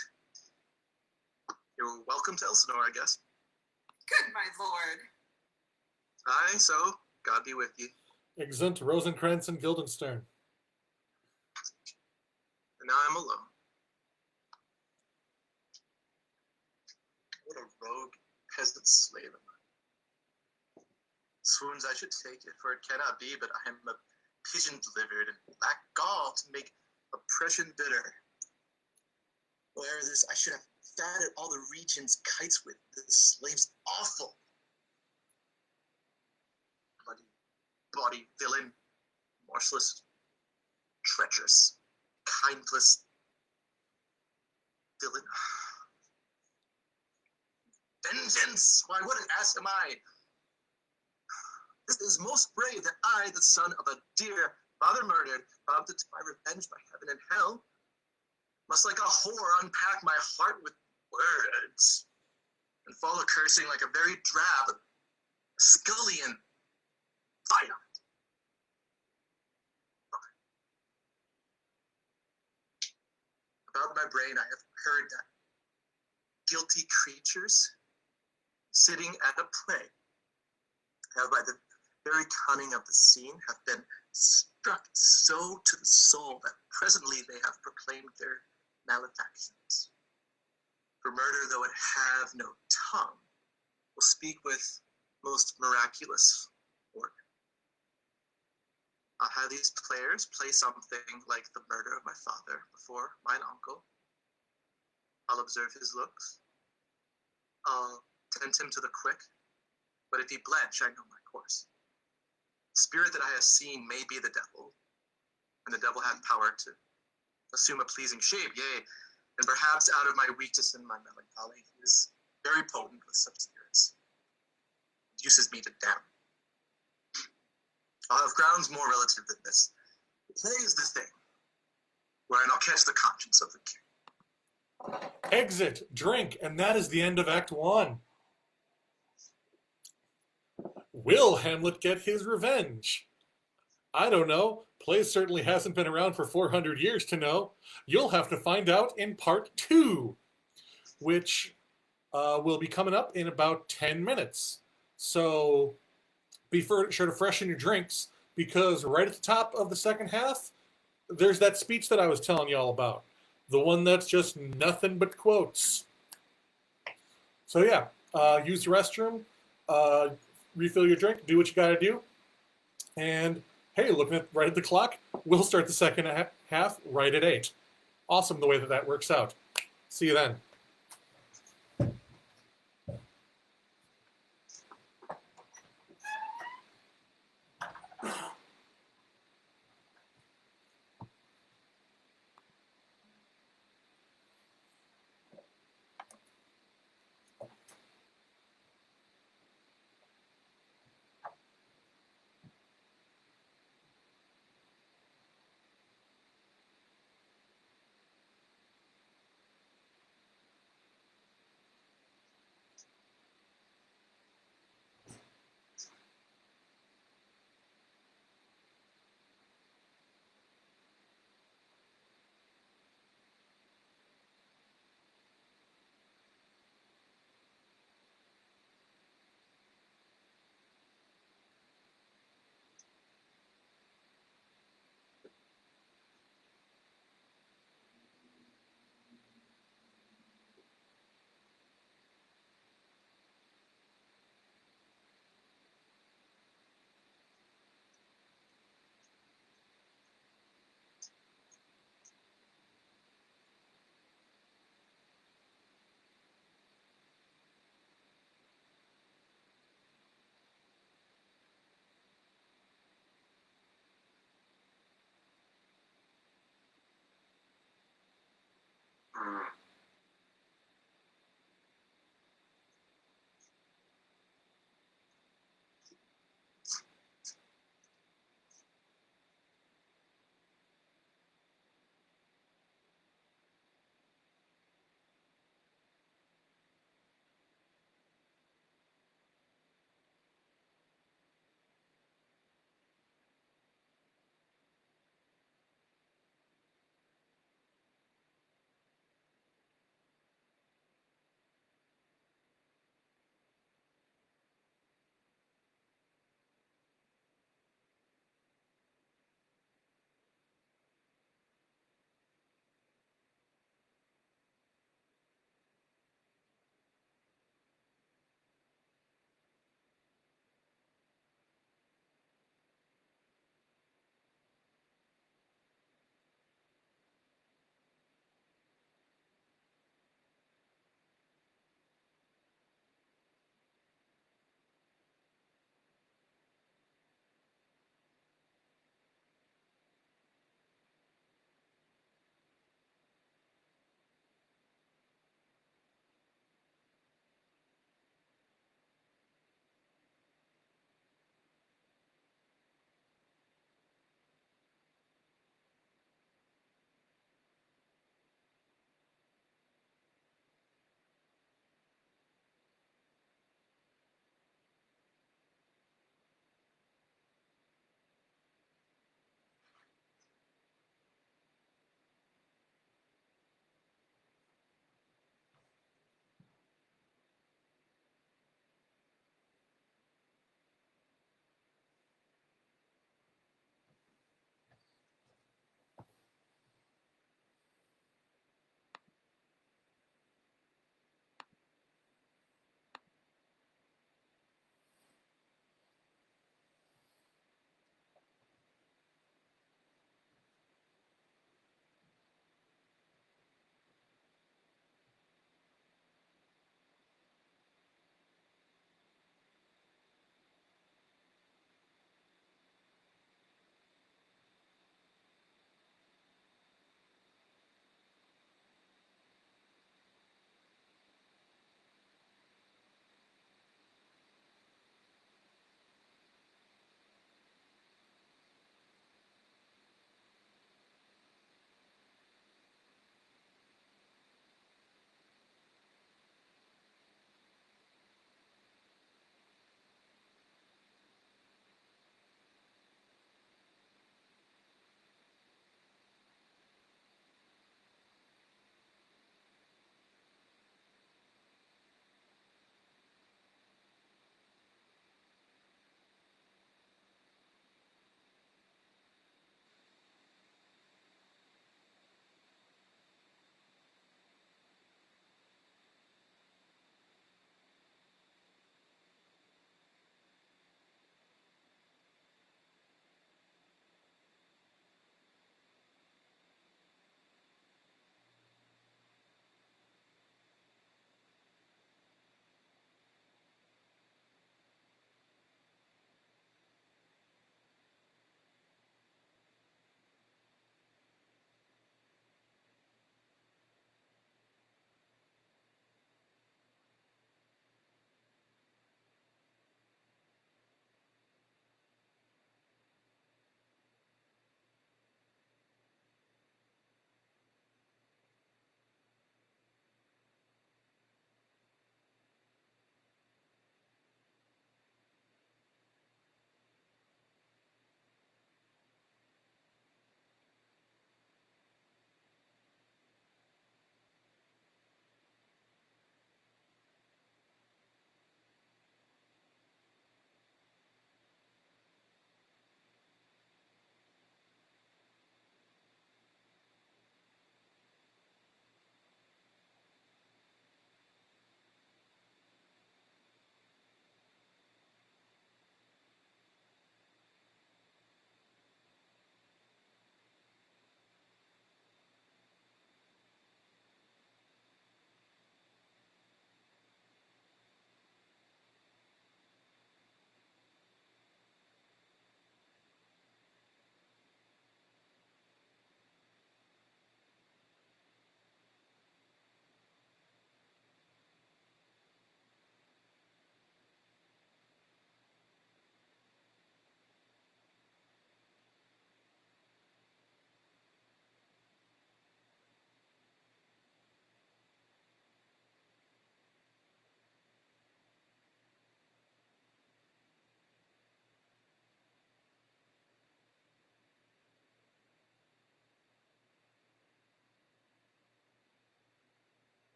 You're welcome to Elsinore, I guess. Good, my lord. Aye, so, God be with you. Exit Rosencratz and Guildenstern. And now I'm alone. What a rogue peasant slave am I. Swoons I should take it, for it cannot be, but I am a pigeon-delivered and lack gall to make oppression bitter. Where this I should have fatted all the region's kites with, the slave's awful. Bloody villain, remorseless, treacherous, kindless villain. Vengeance! Why, what an ass am I? This is most brave that I, the son of a dear father murdered, robbed to my revenge by heaven and hell, must like a whore unpack my heart with words, and fall a-cursing like a very drab scullion violent. About my brain I have heard that guilty creatures sitting at a play have by the very cunning of the scene have been struck so to the soul that presently they have proclaimed their malefactions. For murder, though it have no tongue, will speak with most miraculous order. I'll have these players play something like the murder of my father before mine uncle. I'll observe his looks. I'll tend him to the quick, but if he blench, I know my course. The spirit that I have seen may be the devil, and the devil hath power to assume a pleasing shape, yea, and perhaps out of my weakness and my melancholy, he is very potent with such spirits. It uses me to damn. I'll have grounds more relative than this. The play is the thing, wherein I'll catch the conscience of the king. Exit, drink, and that is the end of Act 1. Will Hamlet get his revenge? I don't know. Play certainly hasn't been around for 400 years to know. You'll have to find out in Part 2, which will be coming up in about 10 minutes. So be sure to freshen your drinks, because right at the top of the second half, there's that speech that I was telling you all about. The one that's just nothing but quotes. So yeah, use the restroom, refill your drink, do what you gotta do. And hey, looking right at the clock, we'll start the second half right at 8. Awesome the way that works out. See you then.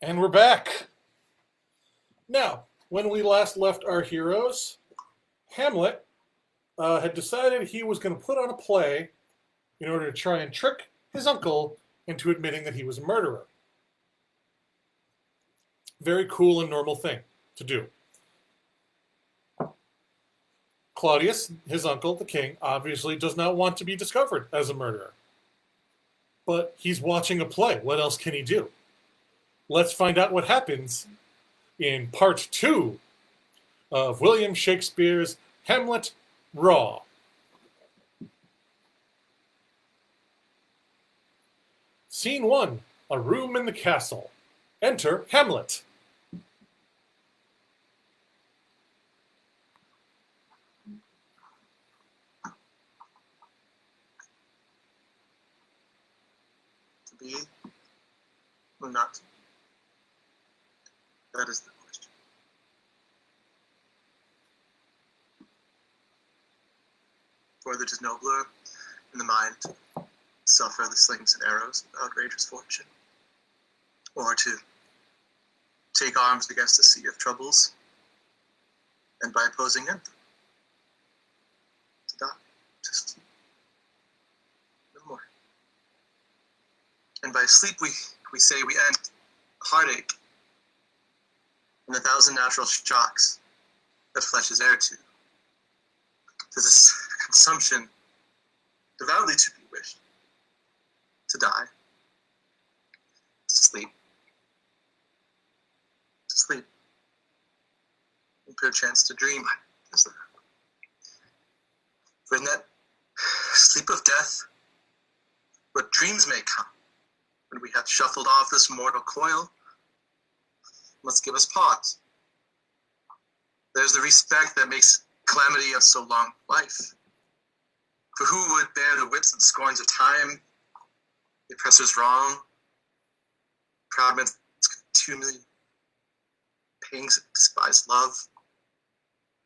And we're back. Now, when we last left our heroes, Hamlet had decided he was going to put on a play in order to try and trick his uncle into admitting that he was a murderer. Very cool and normal thing to do. Claudius, his uncle, the king, obviously does not want to be discovered as a murderer. But he's watching a play. What else can he do? Let's find out what happens in part 2 of William Shakespeare's Hamlet RAW. Scene 1, a room in the castle. Enter Hamlet. To be or not to be? That is the question. For it is nobler in the mind to suffer the slings and arrows of outrageous fortune, or to take arms against a sea of troubles, and by opposing them, to die, to sleep, no more. And by sleep we say we end heartache and 1,000 natural shocks that flesh is heir to this consumption devoutly to be wished, to die, to sleep, and perchance to dream. For in that sleep of death, what dreams may come, when we have shuffled off this mortal coil, must give us pause. There's the respect that makes calamity of so long life. For who would bear the whips and scorns of time, the oppressor's wrong, proud men's contumely, pangs of despised love,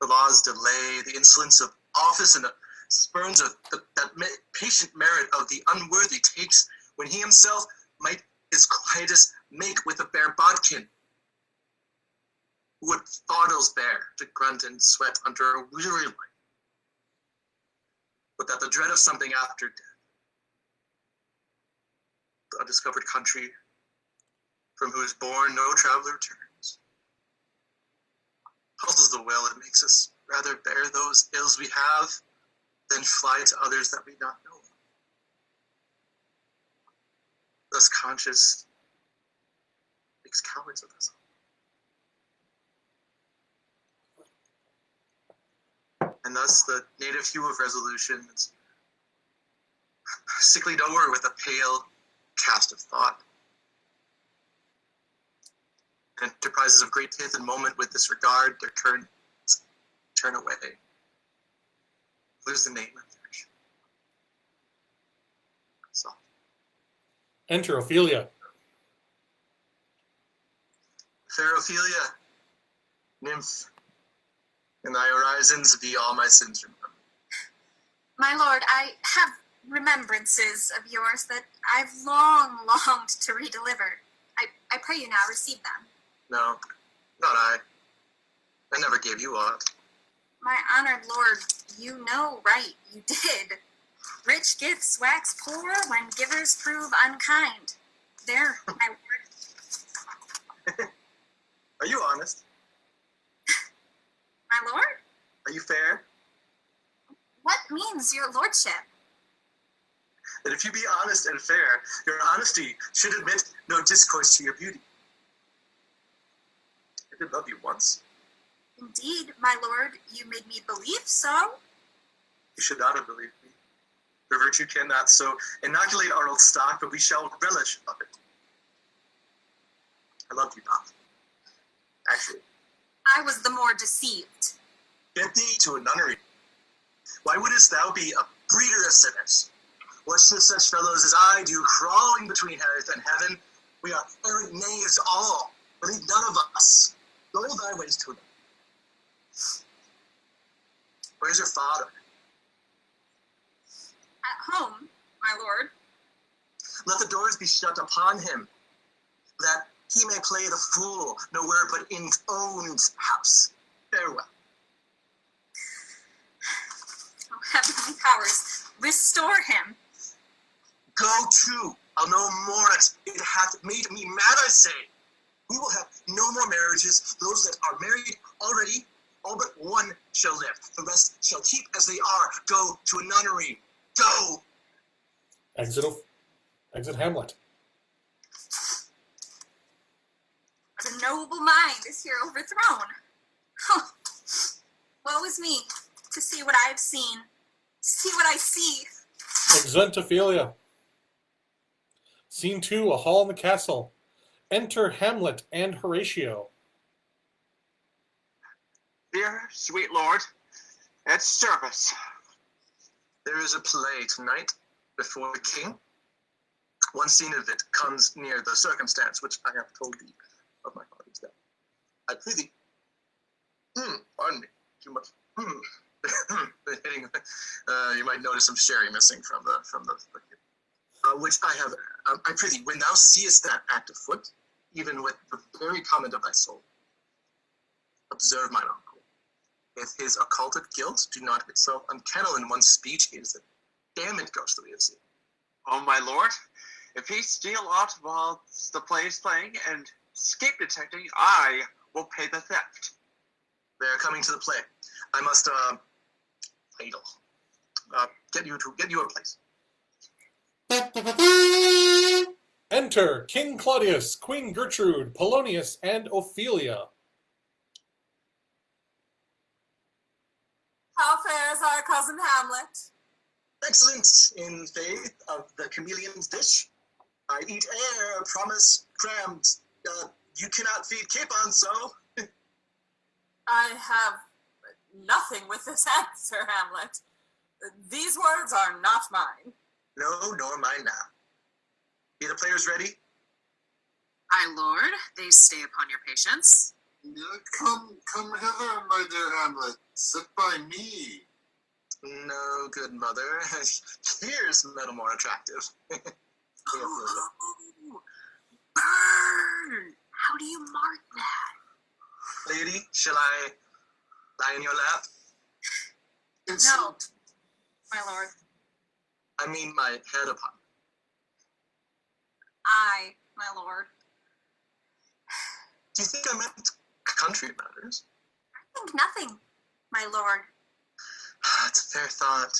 the law's delay, the insolence of office, and the spurns of that patient merit of the unworthy takes, when he himself might his quietus make with a bare bodkin, who would fardels bear to grunt and sweat under a weary life, but that the dread of something after death, the undiscovered country from whose bourne no traveler returns, puzzles the will and makes us rather bear those ills we have than fly to others that we not know of. thus conscious, makes cowards of us. And thus the native hue of resolution is sicklied o'er with a pale cast of thought. Enterprises of great pith and moment with disregard their current turn away. Lose the name of theirs. So. Enter Ophelia. Fair Ophelia, nymph, in thy horizons be all my sins remembered. My lord, I have remembrances of yours that I've long longed to redeliver. I pray you now receive them. No, not I. I never gave you aught. My honored lord, you know right, you did. Rich gifts wax poor when givers prove unkind. There, my lord. Are you honest? My lord? Are you fair? What means your lordship? That if you be honest and fair, your honesty should admit no discourse to your beauty. I did love you once. Indeed, my lord, you made me believe so. You should not have believed me. For virtue cannot so inoculate our old stock, but we shall relish of it. I loved you not. Actually. I was the more deceived. Get thee to a nunnery. Why wouldst thou be a breeder of sinners? What should such fellows as I do crawling between earth and heaven? We are errant knaves all. Believe none of us. Go thy ways to them. Where's your father? At home, my lord. Let the doors be shut upon him, that he may play the fool nowhere but in his own house. Farewell. Oh, heavenly powers, restore him. Go to. I'll no more. It hath made me mad, I say. We will have no more marriages. Those that are married already, all but one shall live. The rest shall keep as they are. Go to a nunnery. Go. Exit Hamlet. The noble mind is here overthrown. Huh. Woe is me to see what I have seen. See what I see. Exeunt Ophelia. Scene 2, a hall in the castle. Enter Hamlet and Horatio. Dear sweet lord, at service. There is a play tonight before the king. One scene of it comes near the circumstance which I have told thee of my father's death. I prithee, pardon me, too much. You might notice some sherry missing from the which I have. I prithee, when thou seest that act afoot, even with the very comment of thy soul, observe mine uncle. If his occulted guilt do not itself unkennel in one speech, he is a damned ghost that we have seen. Oh, my lord, if he steal aught while the play is playing and escape detecting, I will pay the theft. They are coming to the play. I must idle. Get you a place. Enter King Claudius, Queen Gertrude, Polonius, and Ophelia. How fares our cousin Hamlet? Excellent in faith of the chameleon's dish. I eat air, promise crammed. You cannot feed capon, so. I have nothing with this answer, Hamlet. These words are not mine. No, nor mine now. Be the players ready? Aye, lord, they stay upon your patience. Come hither, my dear Hamlet. Sit by me. No, good mother. Here's metal more attractive. Oh, burn! How do you mark that? Lady, shall I lie in your lap? No, my lord. I mean my head upon. I, my lord. Do you think I meant country matters? I think nothing, my lord. It's a fair thought,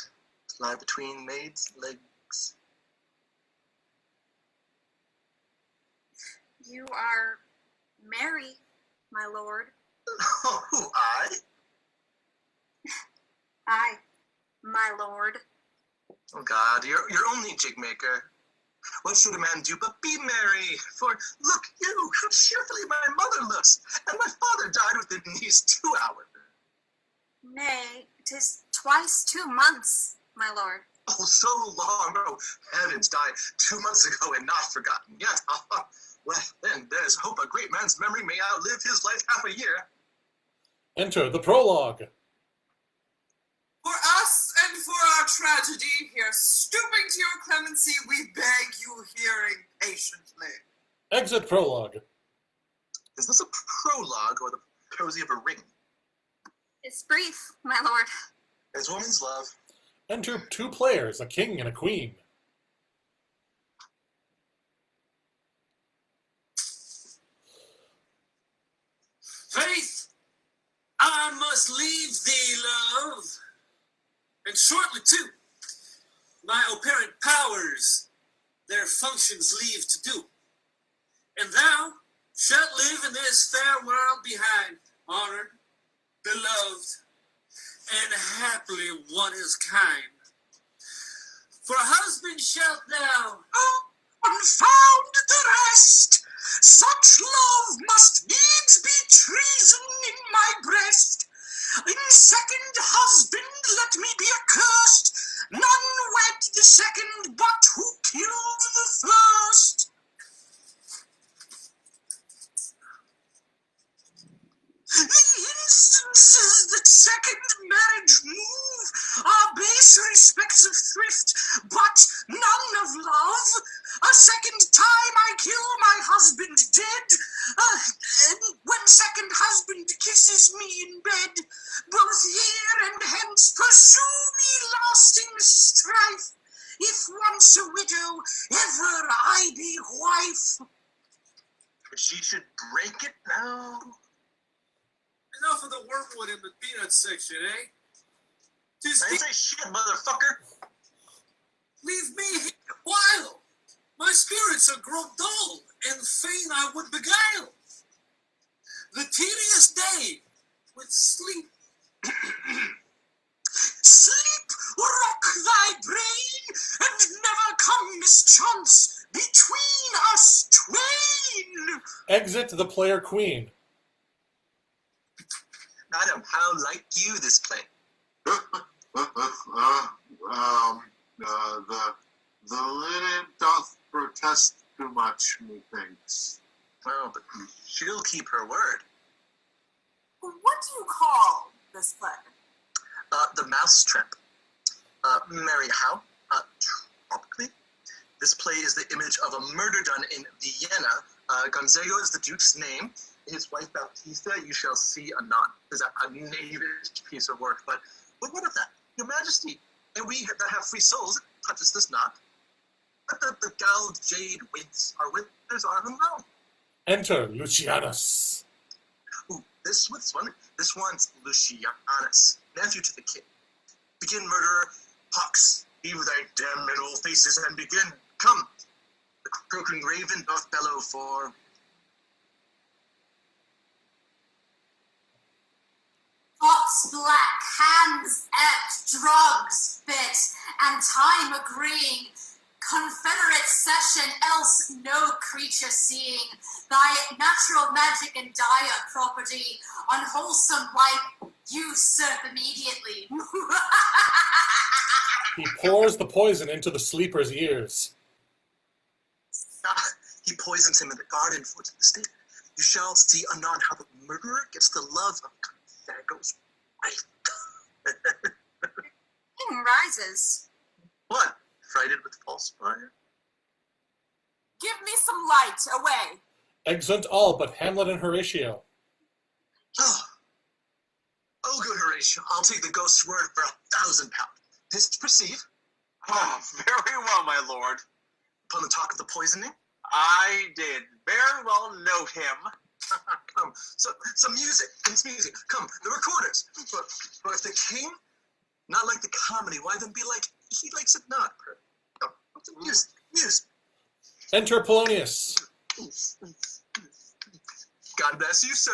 to lie between maids' legs. You are merry, my lord. Oh, who, I? Aye, my lord. Oh God, you're only jig maker. What should a man do but be merry? For look you, how cheerfully my mother looks, and my father died within these 2 hours. Nay, 'tis twice 2 months, my lord. Oh, so long. Oh, heavens, died 2 months ago and not forgotten yet. Well, then there's hope a great man's memory may outlive his life half a year. Enter the prologue. For us and for our tragedy, here stooping to your clemency, we beg you hearing patiently. Exit prologue. Is this a prologue or the cozy of a ring? It's brief, my lord. As woman's love. Enter 2 players, a king and a queen. Faith, I must leave thee, love, and shortly too. My apparent powers their functions leave to do, and thou shalt live in this fair world behind, honored, beloved, and happily one is kind. For a husband shalt thou, Confound the rest! Such love must needs be treason in my breast. In second husband let me be accursed. None wed the second but who killed the first. The instances that second marriage move are base respects of thrift, but none of love. A second time I kill my husband dead, and when second husband kisses me in bed, both here and hence pursue me lasting strife. If once a widow, ever I be wife. She should break it now. enough of the wormwood in the peanut section, eh? I ain't say shit, motherfucker. Leave me here a while. My spirits are grown dull, and fain I would beguile the tedious day with sleep. Sleep, rock thy brain, and never come mischance between us twain. Exit the player queen. Madam, how like you this play? The linen doth protest too much, methinks. Oh, but she'll keep her word. What do you call this play? The Mousetrap. Mary, how? Tropically. This play is the image of a murder done in Vienna. Gonzago is the Duke's name. His wife Baptista, you shall see anon. Is a knavish piece of work, but what of that? Your Majesty, and we that have free souls, touches this not. Let the galled jade wince. Our winters are unknown. Enter Lucianus. Ooh, this one's Lucianus, nephew to the king. Begin, murderer. Pox, heave thy damn men old faces and begin. Come. The croaking raven doth bellow for. Thoughts black, hands ebbed, drugs bit, and time agreeing. Confederate session, else no creature seeing. Thy natural magic and dire property, unwholesome life, usurp immediately. He pours the poison into the sleeper's ears. He poisons him in the garden for the mistake. You shall see anon how the murderer gets the love of Gonzago's wife. King rises. What? Frighted with false fire? Give me some light, away. Exit all but Hamlet and Horatio. Oh, good Horatio, I'll take the ghost's word for 1,000 pounds. Didst perceive? Ah, very well, my lord. Upon the talk of the poisoning? I did very well note him. Come, some music, come, the recorders. For if the king, not like the comedy, why then be like, he likes it not. Come, music. Enter Polonius. God bless you, sir.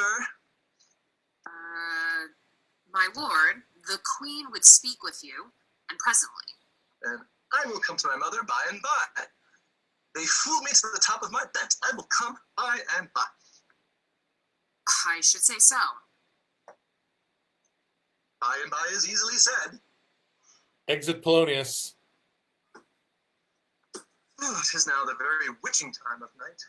My lord, the queen would speak with you, and presently. And I will come to my mother by and by. They fooled me to the top of my bent. I will come by and by. I should say so. By and by is easily said. Exit Polonius. Oh, 'tis now the very witching time of night.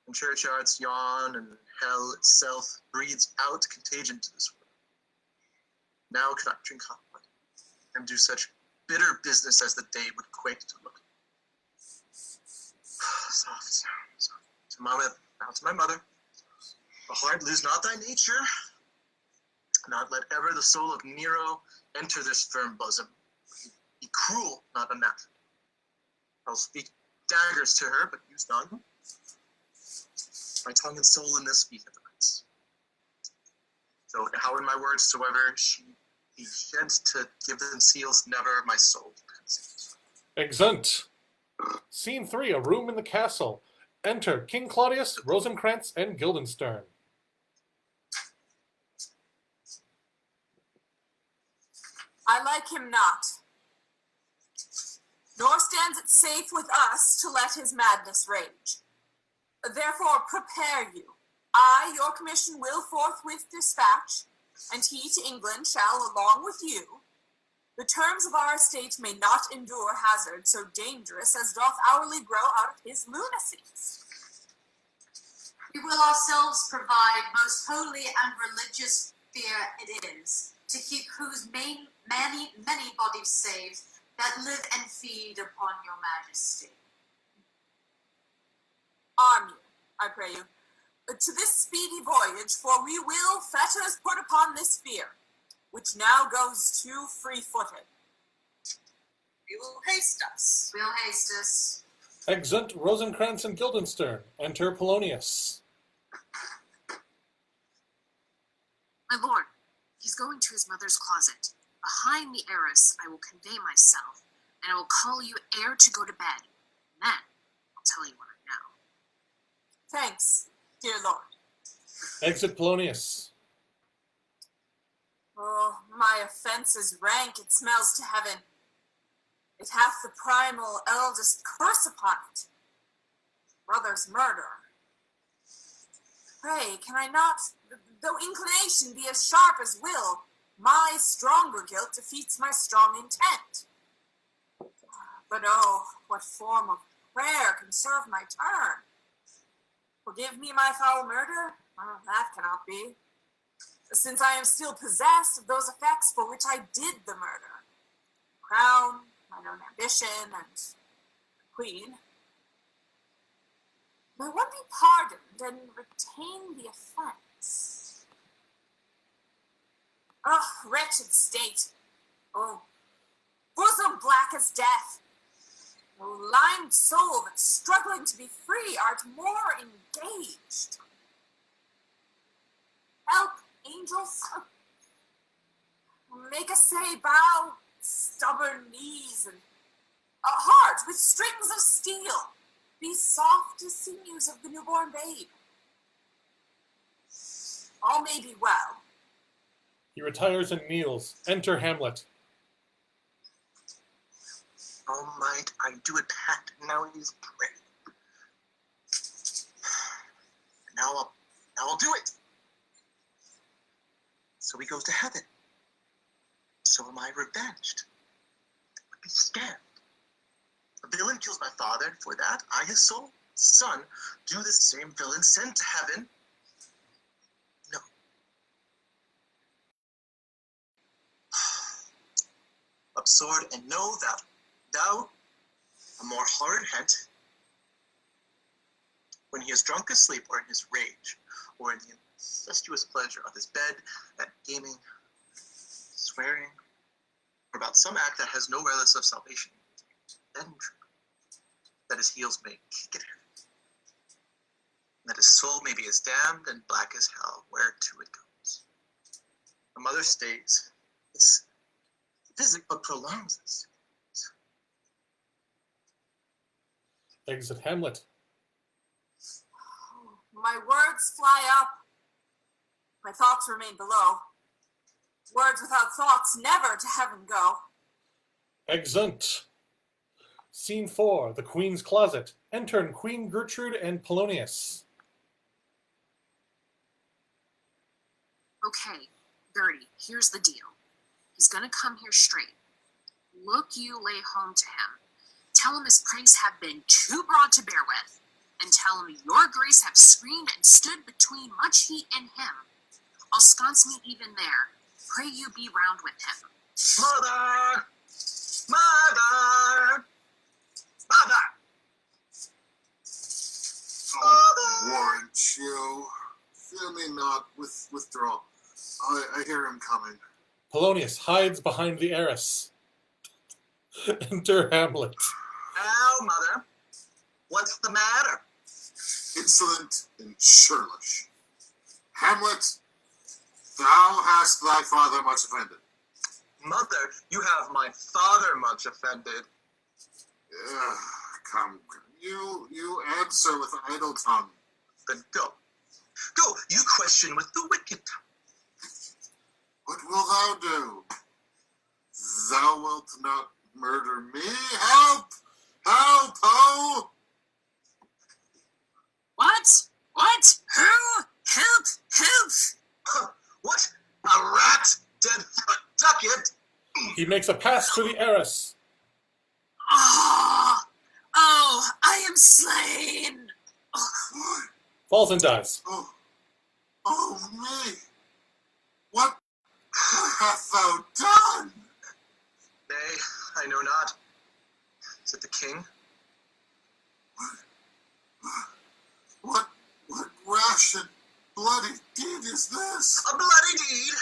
And churchyards yawn, and hell itself breathes out contagion to this world. Now could I drink hot blood, and do such bitter business as the day would quake to look. Soft. Now to my mother. A heart lose not thy nature. Not let ever the soul of Nero enter this firm bosom. Be cruel, not unnatural. I'll speak daggers to her, but use none. My tongue and soul in this be hypocrites. So how in my words soever she be shed to give them seals, never my soul consent. Exeunt. Scene 3, a room in the castle. Enter King Claudius, Rosencratz, and Guildenstern. I like him not, nor stands it safe with us to let his madness rage. Therefore prepare you. I your commission will forthwith dispatch, and he to England shall, along with you. The terms of our estate may not endure hazard so dangerous as doth hourly grow out of his lunacies. We will ourselves provide most holy and religious fear it is, to keep whose many bodies safe that live and feed upon your majesty. Arm you, I pray you, to this speedy voyage, for we will fetters put upon this fear, which now goes too free-footed. You will haste us. We'll haste us. Exeunt Rosencratz and Guildenstern. Enter Polonius. My lord, he's going to his mother's closet. Behind the arras I will convey myself, and I will call you ere to go to bed. And then I'll tell you what I know. Thanks, dear lord. Exit Polonius. Oh, my offense is rank, it smells to heaven. It hath the primal eldest curse upon it. Brother's murder. Pray, can I not, though inclination be as sharp as will, my stronger guilt defeats my strong intent. But oh, what form of prayer can serve my turn? Forgive me my foul murder? Oh, that cannot be, since I am still possessed of those effects for which I did the murder. Crown, my own ambition, and queen. May one be pardoned and retain the offense? Oh, wretched state! Oh, bosom black as death! Oh, limed soul that struggling to be free art more engaged. Help, angels! Make us say, bow stubborn knees, and a heart with strings of steel. Be soft as sinews of the newborn babe. All may be well. He retires and kneels. Enter Hamlet. All might I do attack, now he's prey. Now I'll do it. So he goes to heaven. So am I revenged. Would be scammed. A villain kills my father, and for that I, his sole son, do this same villain send to heaven. No. Up sword, and know that thou, a more hard head, when he is drunk asleep, or in his rage, or in the incestuous pleasure of his bed, at gaming, swearing, or about some act that has no relish of salvation, then that his heels may kick at him, and that his soul may be as damned and black as hell, whereto it goes. A mother stays, this physic but prolongs us. Exit Hamlet. My words fly up. My thoughts remain below. Words without thoughts never to heaven go. Exeunt. Scene 4, the Queen's Closet. Enter Queen Gertrude and Polonius. Okay, Gertie, here's the deal. He's gonna come here straight. Look you lay home to him. Tell him his pranks have been too broad to bear with, and tell him your grace have screened and stood between much heat and him. I'll sconce me even there. Pray you be round with him. Mother! Mother! Mother! Warrant you. Fear me not. Withdraw. I hear him coming. Polonius hides behind the arras. Enter Hamlet. Ow, Mother. What's the matter? Insolent and churlish. Hamlet, thou hast thy father much offended. Mother, you have my father much offended. Come. You answer with idle tongue. Then go. Go, you question with the wicked tongue. What wilt thou do? Thou wilt not murder me? Help! Help, ho! What? What? Who? Help! Help! Huh, what? A rat? Dead foot ducket? He makes a pass to the arras. Oh, I am slain. Falls and dies. Oh me! What hast thou done? Nay, I know not. Is it the king? What rash and bloody deed is this? A bloody deed?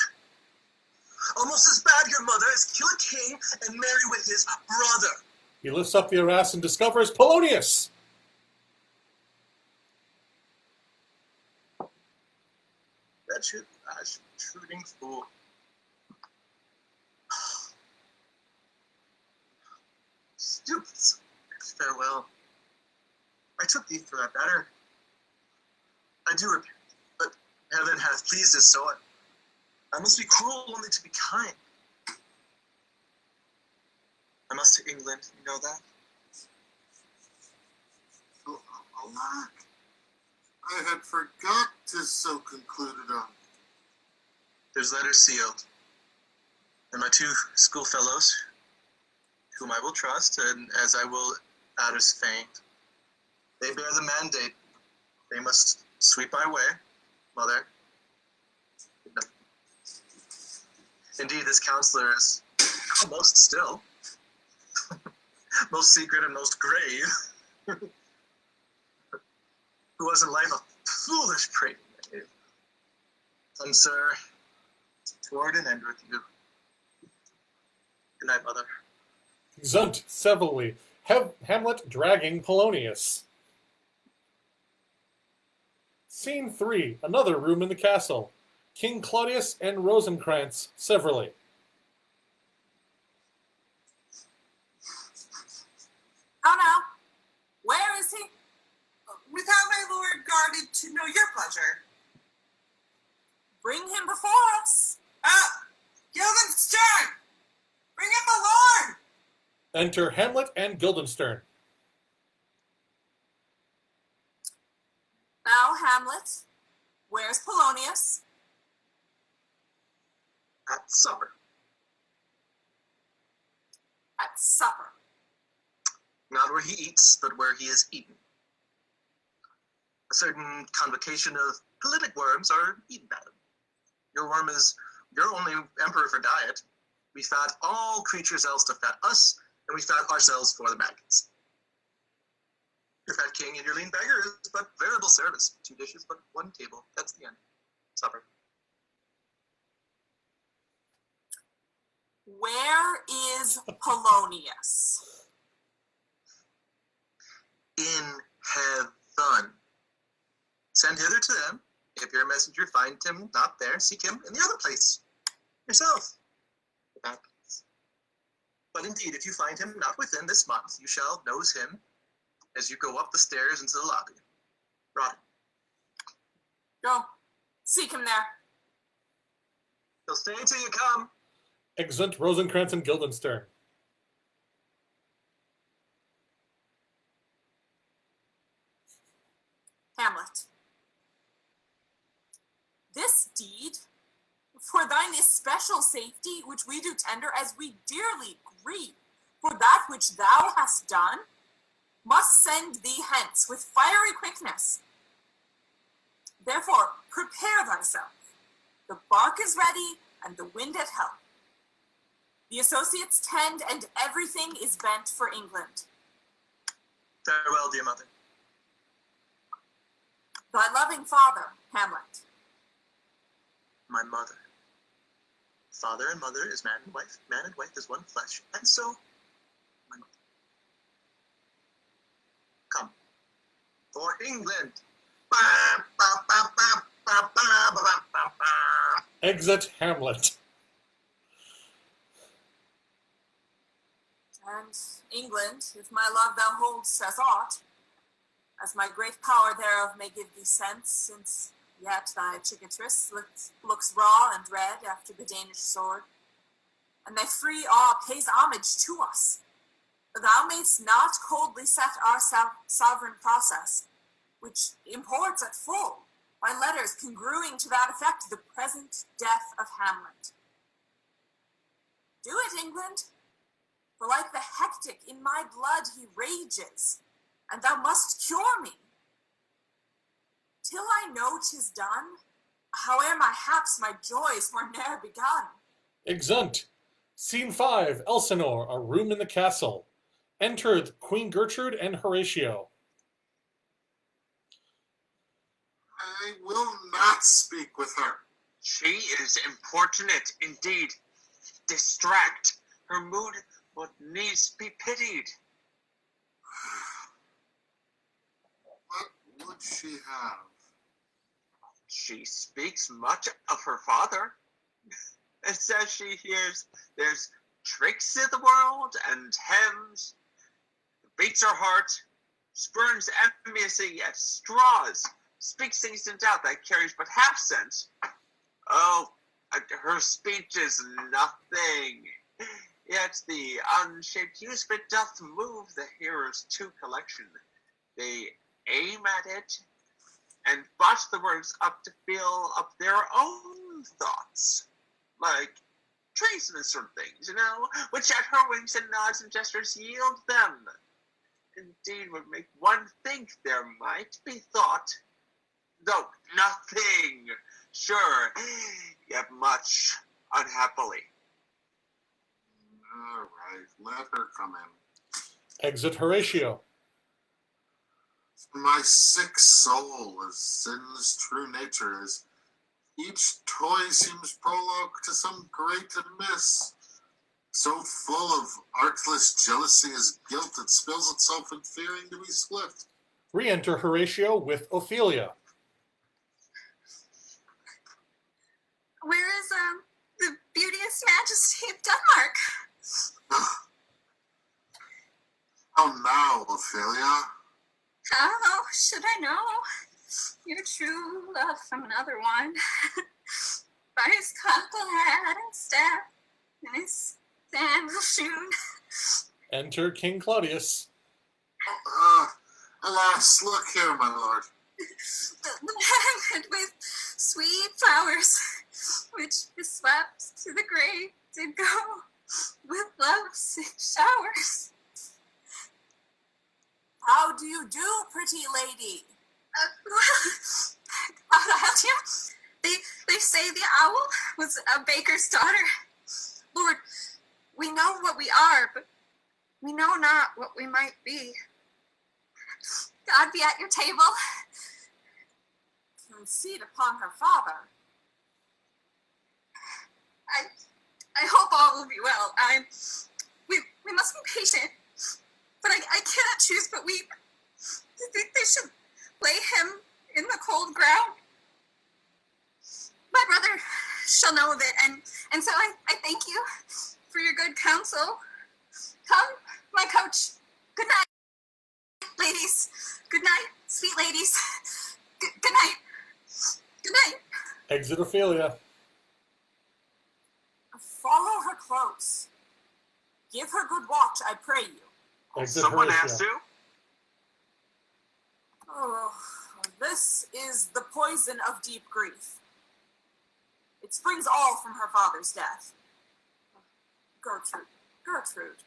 Almost as bad, your mother, as kill a king and marry with his brother. He lifts up the arras and discovers Polonius. Wretched, rash, intruding fool. Stupid. Farewell. I took thee for a better. I do repent, but heaven hath pleased us so. I must be cruel only to be kind. I must to England, you know that? Alack, I had forgot 'tis so concluded on. There's letters sealed. And my two schoolfellows, whom I will trust, and as I will Adders feigned, they bear the mandate. They must sweep my way, mother. Indeed, this counselor is most still, most secret and most grave, who was in life a foolish prating knave. Come, sir, toward an end with you. Good night, mother. Exeunt severally. Hamlet dragging Polonius. Scene 3, another room in the castle. King Claudius and Rosencratz severally. How now? Where is he? Without my lord guarded to know your pleasure. Bring him before us. Guildenstern! Bring him the lord! Enter Hamlet and Guildenstern. Now, Hamlet, where's Polonius? At supper. At supper. Not where he eats, but where he is eaten. A certain convocation of politic worms are eaten at him. Your worm is your only emperor for diet. We fat all creatures else to fat us, and we fat ourselves for the maggots. Your fat king and your lean beggar is but variable service. 2 dishes, but 1 table. That's the end. Supper. Where is Polonius? In heaven. Send hither to them. If your messenger find him not there, seek him in the other place. Yourself. The bad place. But indeed, if you find him not within this month, you shall nose him as you go up the stairs into the lobby. Rotting. Go. Seek him there. He'll stay until you come. Exeunt Rosencratz and Guildenstern. Hamlet. This deed, for thine especial safety, which we do tender as we dearly grieve, for that which thou hast done, must send thee hence with fiery quickness. Therefore, prepare thyself. The bark is ready, and the wind at help. The associates tend, and everything is bent for England. Farewell, dear mother. Thy loving father, Hamlet. My mother. Father and mother is man and wife. Man and wife is one flesh. And so, my mother. Come. For England. Exit Hamlet. And England, if my love thou hold'st as aught, as my great power thereof may give thee sense, since yet thy cicatrice looks raw and red after the Danish sword, and thy free awe pays homage to us. Thou mayst not coldly set our sovereign process, which imports at full, by letters congruing to that effect, the present death of Hamlet. Do it, England, for like the hectic in my blood he rages, and thou must cure me. Till I know 'tis done, howe'er my haps, my joys were ne'er begun. Exeunt. Scene 5, Elsinore, a room in the castle. Enter Queen Gertrude and Horatio. I will not speak with her. She is importunate indeed. Distract. Her mood would needs be pitied. What would she have? She speaks much of her father, and says she hears there's tricks in the world and hems, beats her heart, spurns enmity at straws, speaks things in doubt that carries but half sense. Oh, her speech is nothing, yet the unshaped use of it doth move the hearers to collection. They aim at it, and botch the words up to fill up their own thoughts, like treasonous sort of things, which at her winks and nods and gestures yield them. Indeed, would make one think there might be thought, though nothing, sure, yet much unhappily. All right, let her come in. Exit Horatio. My sick soul, as sin's true nature is, each toy seems prologue to some great amiss, so full of artless jealousy as guilt that spills itself in fearing to be split. Re-enter Horatio with Ophelia. Where is the beauteous majesty of Denmark? How now, Ophelia? Oh, should I know? Your true love from another one. By his cockle hat and staff, and his sandal shoon. Enter King Claudius. Alas, look here, my lord. The banquet with sweet flowers, which beswept to the grave did go with love's showers. How do you do, pretty lady? They say the owl was a baker's daughter. Lord, we know what we are, but we know not what we might be. God be at your table. Conceit upon her father. I hope all will be well. We must be patient, but I cannot choose but weep. They should lay him in the cold ground. My brother shall know of it, and so I thank you for your good counsel. Come, my coach. Good night, ladies. Good night, sweet ladies. Good night. Good night. Exit Ophelia. Follow her close. Give her good watch, I pray you. Exit Someone Horatio. has to. Oh, this is the poison of deep grief. It springs all from her father's death. Gertrude.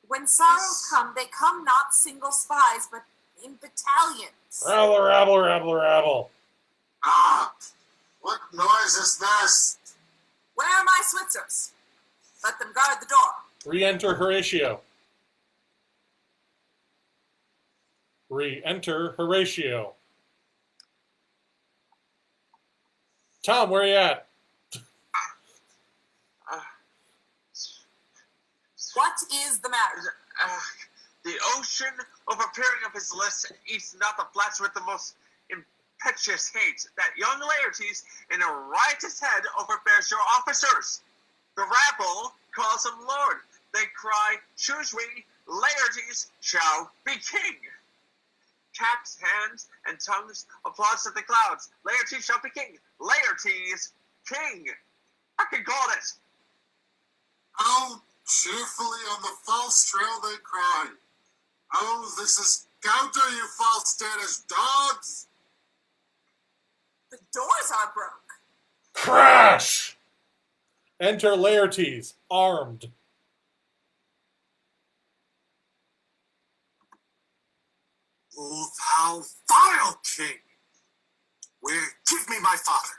When sorrows come, they come not single spies, but in battalions. Rabble. Ah! What noise is this? Where are my Switzers? Let them guard the door. Re-enter Horatio. Re-enter Horatio. Thom, where you at? What is the matter? The ocean overbearing of his lips eats not the flats with the most impetuous hate. That young Laertes in a riotous head overbears your officers. The rabble calls him lord. They cry, choose we, Laertes shall be king. Caps, hands, and tongues applause to the clouds. Laertes shall be king. Laertes, king. I can call it. Oh, cheerfully on the false trail they cry. Oh, this is Gouter, you false Danish dogs! The doors are broke. Crash! Enter Laertes, armed. O thou vile king! Where, give me my father.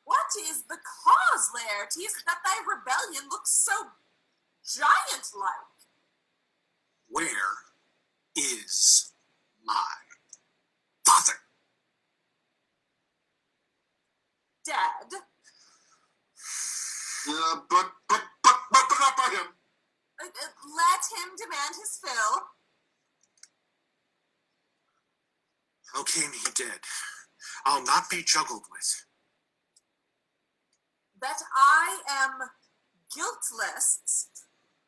What is the cause, Laertes, that thy rebellion looks so giant-like? Where is my father? Dead? But not by him. Let him demand his fill. How came he dead? I'll not be juggled with. That I am guiltless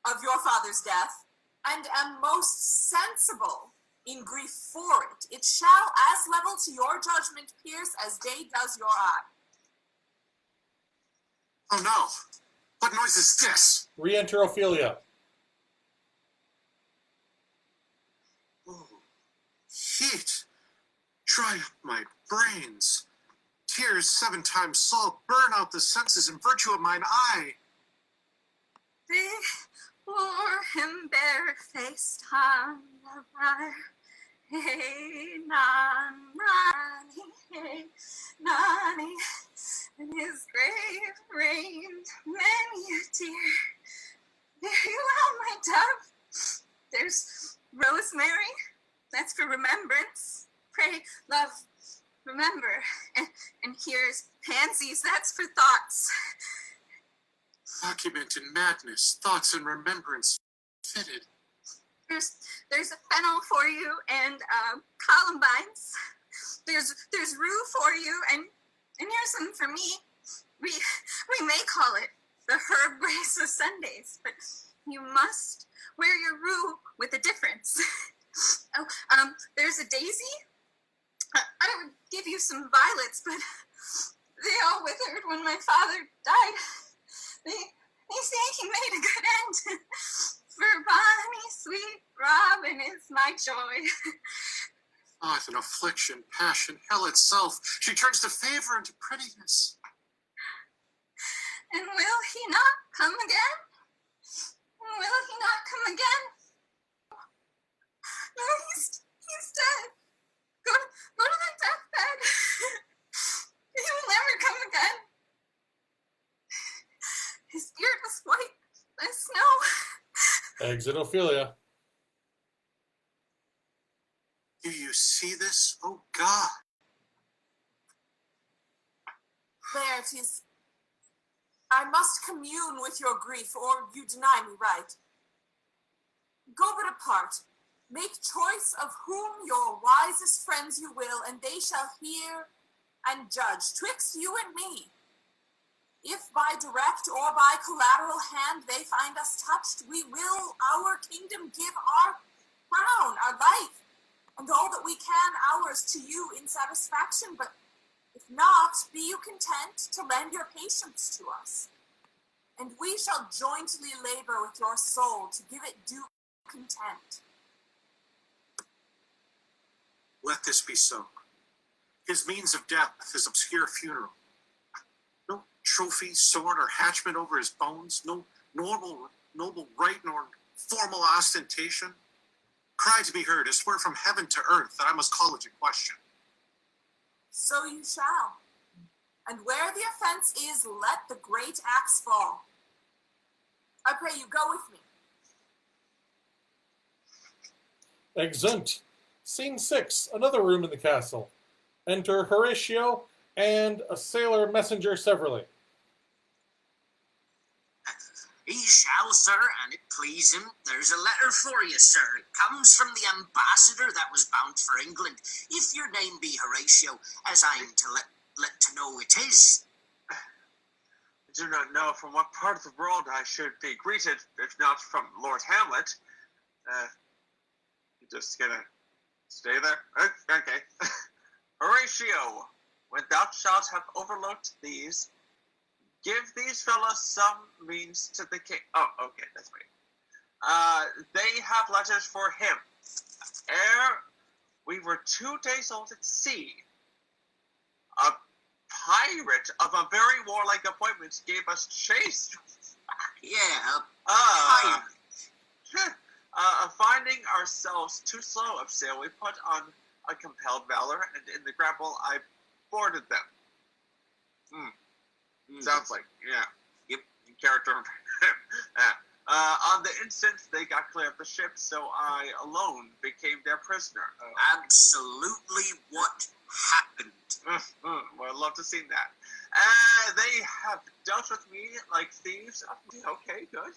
of your father's death, and am most sensible in grief for it. It shall as level to your judgment pierce as day does your eye. Oh no! What noise is this? Re-enter Ophelia. Oh, heat! Dry up my brains. Tears 7 times salt burn out the senses in virtue of mine eye. They wore him barefaced on the fire. Hey, nanny, and his grave rained many a tear. Very well, my dove. There's rosemary, that's for remembrance. Pray, love, remember. And here's pansies, that's for thoughts. Document in madness, thoughts and remembrance fitted. There's a fennel for you and columbines. There's rue for you and here's some for me. We may call it the herb grace of Sundays, but you must wear your rue with a difference. There's a daisy. I would give you some violets, but they all withered when my father died. They say he made a good end. For bonny sweet Robin is my joy. Thought and affliction, passion, hell itself. She turns to favor and to prettiness. And will he not come again? Will he not come again? No, he's dead. Go to the deathbed. He will never come again. His beard was white as snow. Exit Ophelia. Do you see this? Oh, God. Laertes, I must commune with your grief, or you deny me right. Go but apart. Make choice of whom your wisest friends you will, and they shall hear and judge twixt you and me. If by direct or by collateral hand they find us touched, we will our kingdom give our crown, our life, and all that we can ours to you in satisfaction, but if not, be you content to lend your patience to us, and we shall jointly labor with your soul to give it due content. Let this be so. His means of death, his obscure funeral. No trophy, sword, or hatchment over his bones, no noble right nor formal ostentation. Cry to be heard, a swear from heaven to earth that I must call into question. So you shall. And where the offense is, let the great axe fall. I pray you go with me. Exeunt. Scene 6, another room in the castle. Enter Horatio and a sailor messenger severally. He shall, sir, and it please him. There's a letter for you, sir. It comes from the ambassador that was bound for England. If your name be Horatio, as I'm to let to know it is. I do not know from what part of the world I should be greeted, if not from Lord Hamlet. You just gonna stay there? Okay. Horatio, when thou shalt have overlooked these, give these fellows some means to the king. Oh, okay, that's right. They have letters for him. Ere we were 2 days old at sea, a pirate of a very warlike appointment gave us chase. Yeah, Finding ourselves too slow of sail, we put on a compelled valor, and in the grapple I boarded them. Sounds like, yeah. Yep, in character. On the instant, they got clear of the ship, so I alone became their prisoner. absolutely what happened. Well, I'd love to see that. They have dealt with me like thieves. Okay, good.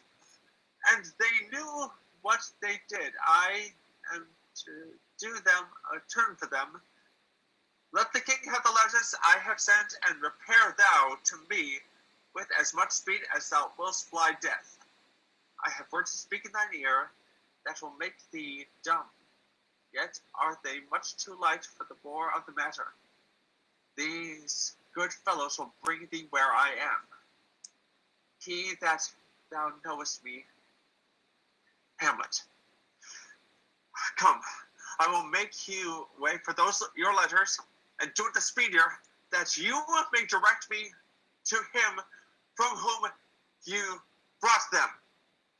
And they knew what they did. I am to do them a turn for them. Let the king have the letters I have sent, and repair thou to me with as much speed as thou wilt fly death. I have words to speak in thine ear that will make thee dumb. Yet are they much too light for the bore of the matter. These good fellows will bring thee where I am. He that thou knowest me, Hamlet. Come, I will make you way for those your letters, and do it the speedier, that you may direct me to him from whom you brought them.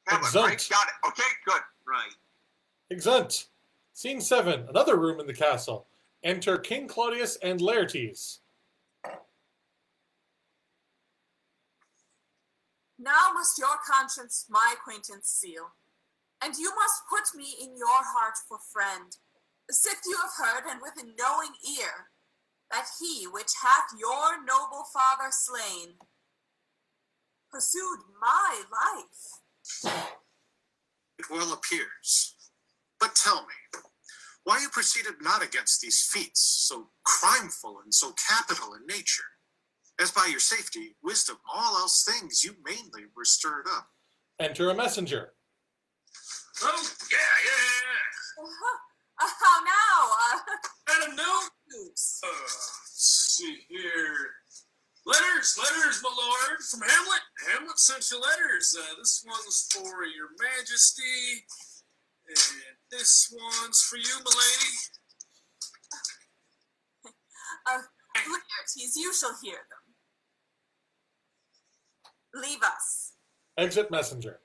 Hamlet, Exeunt. right? Got it. Okay, good. Right. Exeunt. Scene 7, another room in the castle. Enter King Claudius and Laertes. Now must your conscience my acquaintance seal, and you must put me in your heart for friend. Sith you have heard, and with a knowing ear, that he which hath your noble father slain pursued my life. It well appears. But tell me, why you proceeded not against these feats, so crimeful and so capital in nature, as by your safety, wisdom, all else things you mainly were stirred up. Enter a messenger. Oh, yeah. How now? I don't know. Let's see here. Letters, my lord, from Hamlet. Hamlet sent you letters. This one's for your majesty, and this one's for you, milady. Laertes, you shall hear them. Leave us. Exit messenger.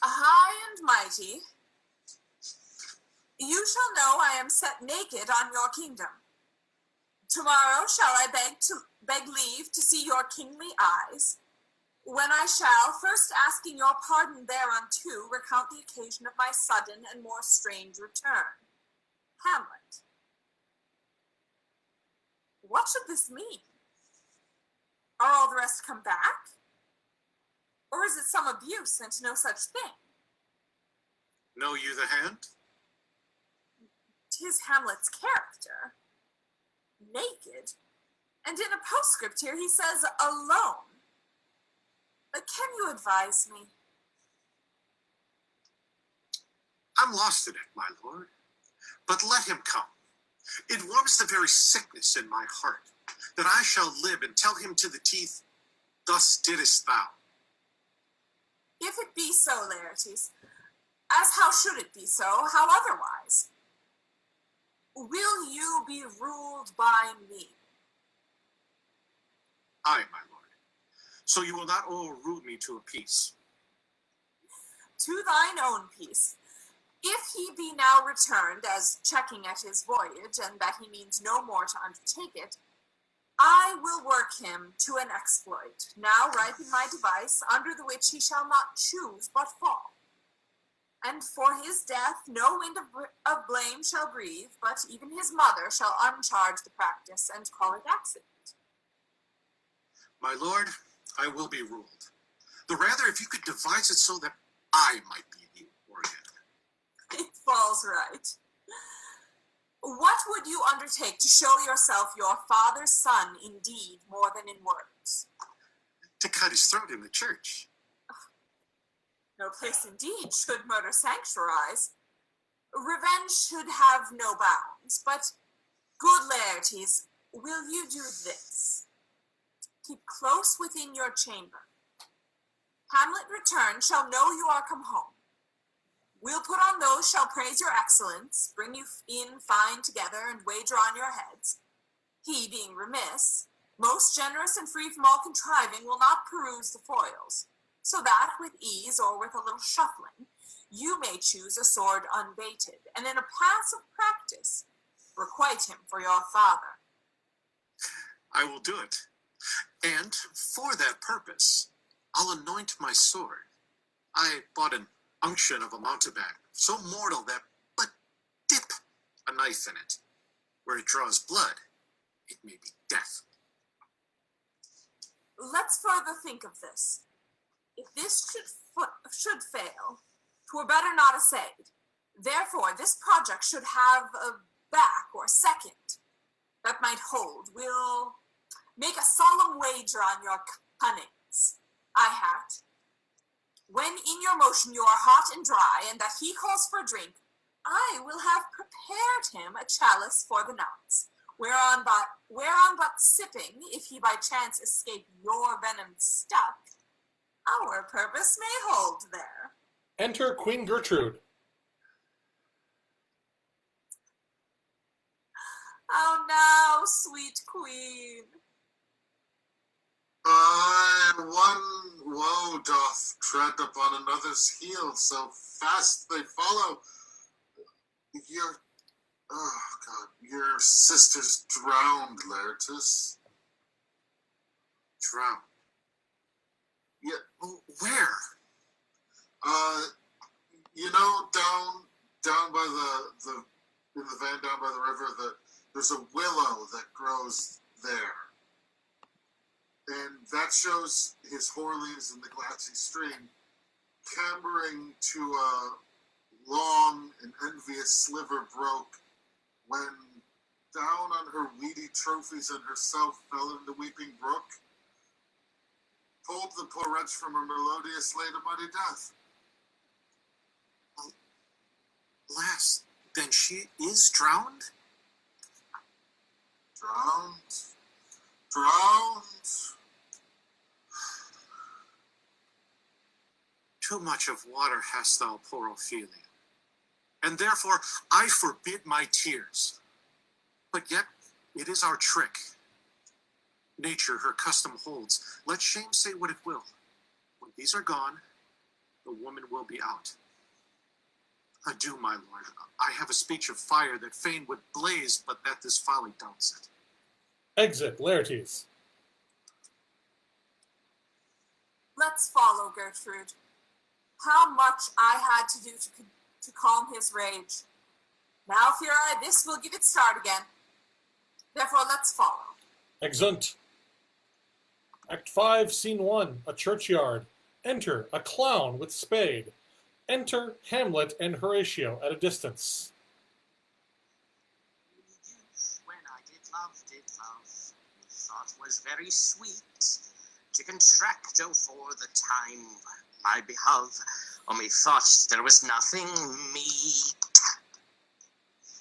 High and mighty, you shall know I am set naked on your kingdom. Tomorrow shall I beg leave to see your kingly eyes, when I shall, first asking your pardon thereunto, recount the occasion of my sudden and more strange return. Hamlet. What should this mean? Are all the rest come back? Or is it some abuse and no such thing? Know you the hand? 'Tis Hamlet's character. Naked. And in a postscript here he says alone. Can you advise me? I'm lost in it, my lord. But let him come. It warms the very sickness in my heart, that I shall live and tell him to the teeth, thus didst thou. If it be so, Laertes, as how should it be so, how otherwise? Will you be ruled by me? Aye, my lord. So you will not overrule me to a peace. To thine own peace. If he be now returned as checking at his voyage, and that he means no more to undertake it, I will work him to an exploit, now ripe in my device, under the which he shall not choose but fall. And for his death no wind of blame shall breathe, but even his mother shall uncharge the practice, and call it accident. My lord, I will be ruled. The rather if you could devise it so that I might be the organ. It falls right. What would you undertake to show yourself your father's son in deed more than in words? To cut his throat in the church. No place indeed should murder sanctuarize. Revenge should have no bounds, but, good Laertes, will you do this? Keep close within your chamber. Hamlet returned shall know you are come home. We'll put on those shall praise your excellence, bring you in fine together, and wager on your heads. He, being remiss, most generous and free from all contriving, will not peruse the foils, so that, with ease or with a little shuffling, you may choose a sword unbaited, and in a pass of practice, requite him for your father. I will do it. And for that purpose, I'll anoint my sword. I bought an unction of a mountebank, so mortal that but dip a knife in it. Where it draws blood, it may be death. Let's further think of this. If this should fail, 'twere better not essayed. Therefore, this project should have a back or second that might hold. We'll make a solemn wager on your cunnings. I hat. When in your motion you are hot and dry, and that he calls for drink, I will have prepared him a chalice for the nonce, whereon but sipping, if he by chance escape your venom stuck, our purpose may hold there. Enter Queen Gertrude. How now, sweet queen? And one woe doth tread upon another's heel, so fast they follow. Your sister's drowned, Laertes. Drowned? Yeah, where? Down by the in the van down by the river, there's a willow that grows there. And that shows his foreleaves in the glassy stream, clambering to a long and envious sliver broke, when down on her weedy trophies and herself fell in the weeping brook, pulled the poor wretch from her melodious late a muddy death. Lass, then she is drowned? Drowned. Too much of water hast thou, poor Ophelia, and therefore I forbid my tears. But yet it is our trick. Nature her custom holds. Let shame say what it will. When these are gone, the woman will be out. Adieu, my lord. I have a speech of fire that fain would blaze, but that this folly doubts it. Exit, Laertes. Let's follow, Gertrude. How much I had to do to calm his rage. Now fear I this will give it start again. Therefore let's follow. Exeunt. Act 5, Scene 1, a churchyard. Enter a clown with spade. Enter Hamlet and Horatio at a distance. When I did love, methought was very sweet. to contract for the time my behove, or methought there was nothing meet.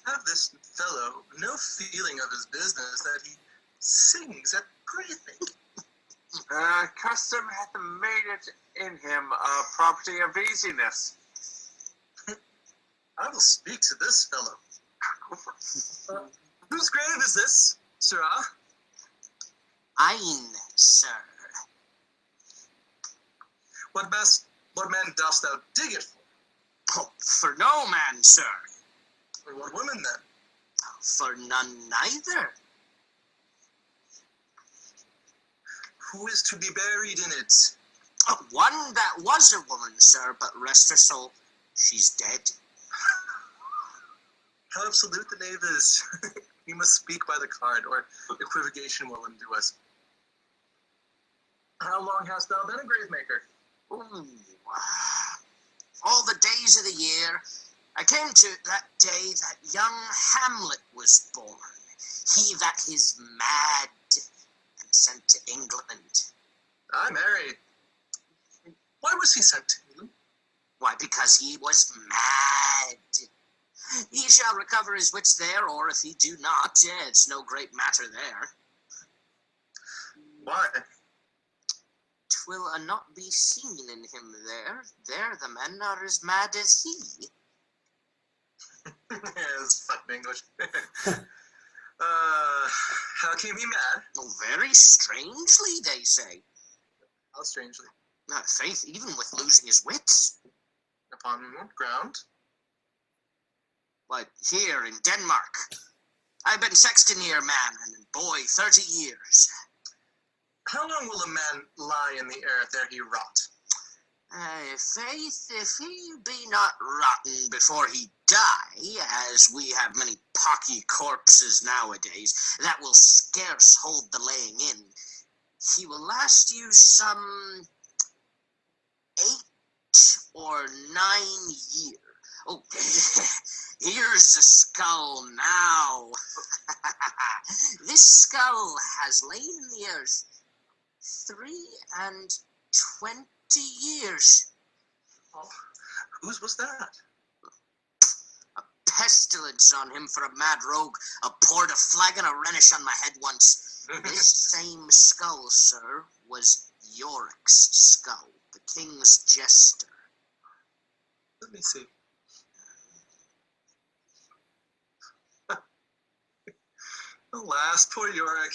Have this fellow no feeling of his business that he sings at everything? Custom hath made it in him a property of easiness. I will speak to this fellow. Whose grave is this, sirrah? Ein, sir. What man dost thou dig it for? Oh, for no man, sir. For what woman then? For none neither. Who is to be buried in it? One that was a woman, sir, but rest her soul, she's dead. How absolute the knave is. We must speak by the card, or equivocation will undo us. How long hast thou been a gravemaker? Ooh. All the days of the year. I came to that day that young Hamlet was born. He that is mad and sent to England. I married. Why was he sent to England? Why, because he was mad. He shall recover his wits there, or if he do not, it's no great matter there. Why? 'Twill not be seen in him there. There the men are as mad as he. Yes, fucking English. How came he mad? Oh, very strangely, they say. How strangely? Faith, even with losing his wits. Upon what ground? But here in Denmark. I've been sexton here, man, and boy, 30 years. How long will a man lie in the earth ere he rot? Faith, if he be not rotten before he die, as we have many pocky corpses nowadays, that will scarce hold the laying in, he will last you some 8 or 9 years. Oh, here's the skull now. This skull has lain in the earth 23 years. Oh, whose was that? A pestilence on him for a mad rogue. Poured a flagon of Rhenish on my head once. This same skull, sir, was Yorick's skull, the king's jester. Let me see. Alas, poor Yorick.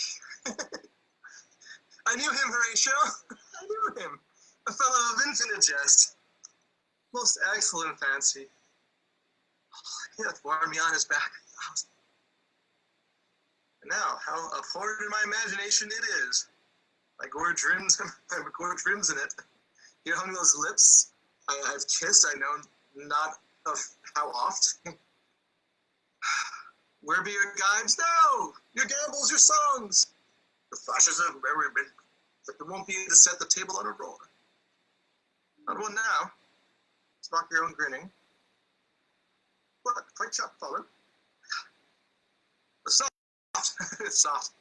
I knew him, Horatio. I knew him. A fellow of infinite jest. Most excellent fancy. He hath borne me on his back. And now, how abhorred in my imagination it is. My gorge rims in it. Here hung those lips I've kissed, I know not of how oft. Where be your gibes now? Your gambles, your songs? The flashes of merriment, but there won't be to set the table on a roar. Not one now. Smock your own grinning. What? Quite chop fallen. It's soft. It's soft.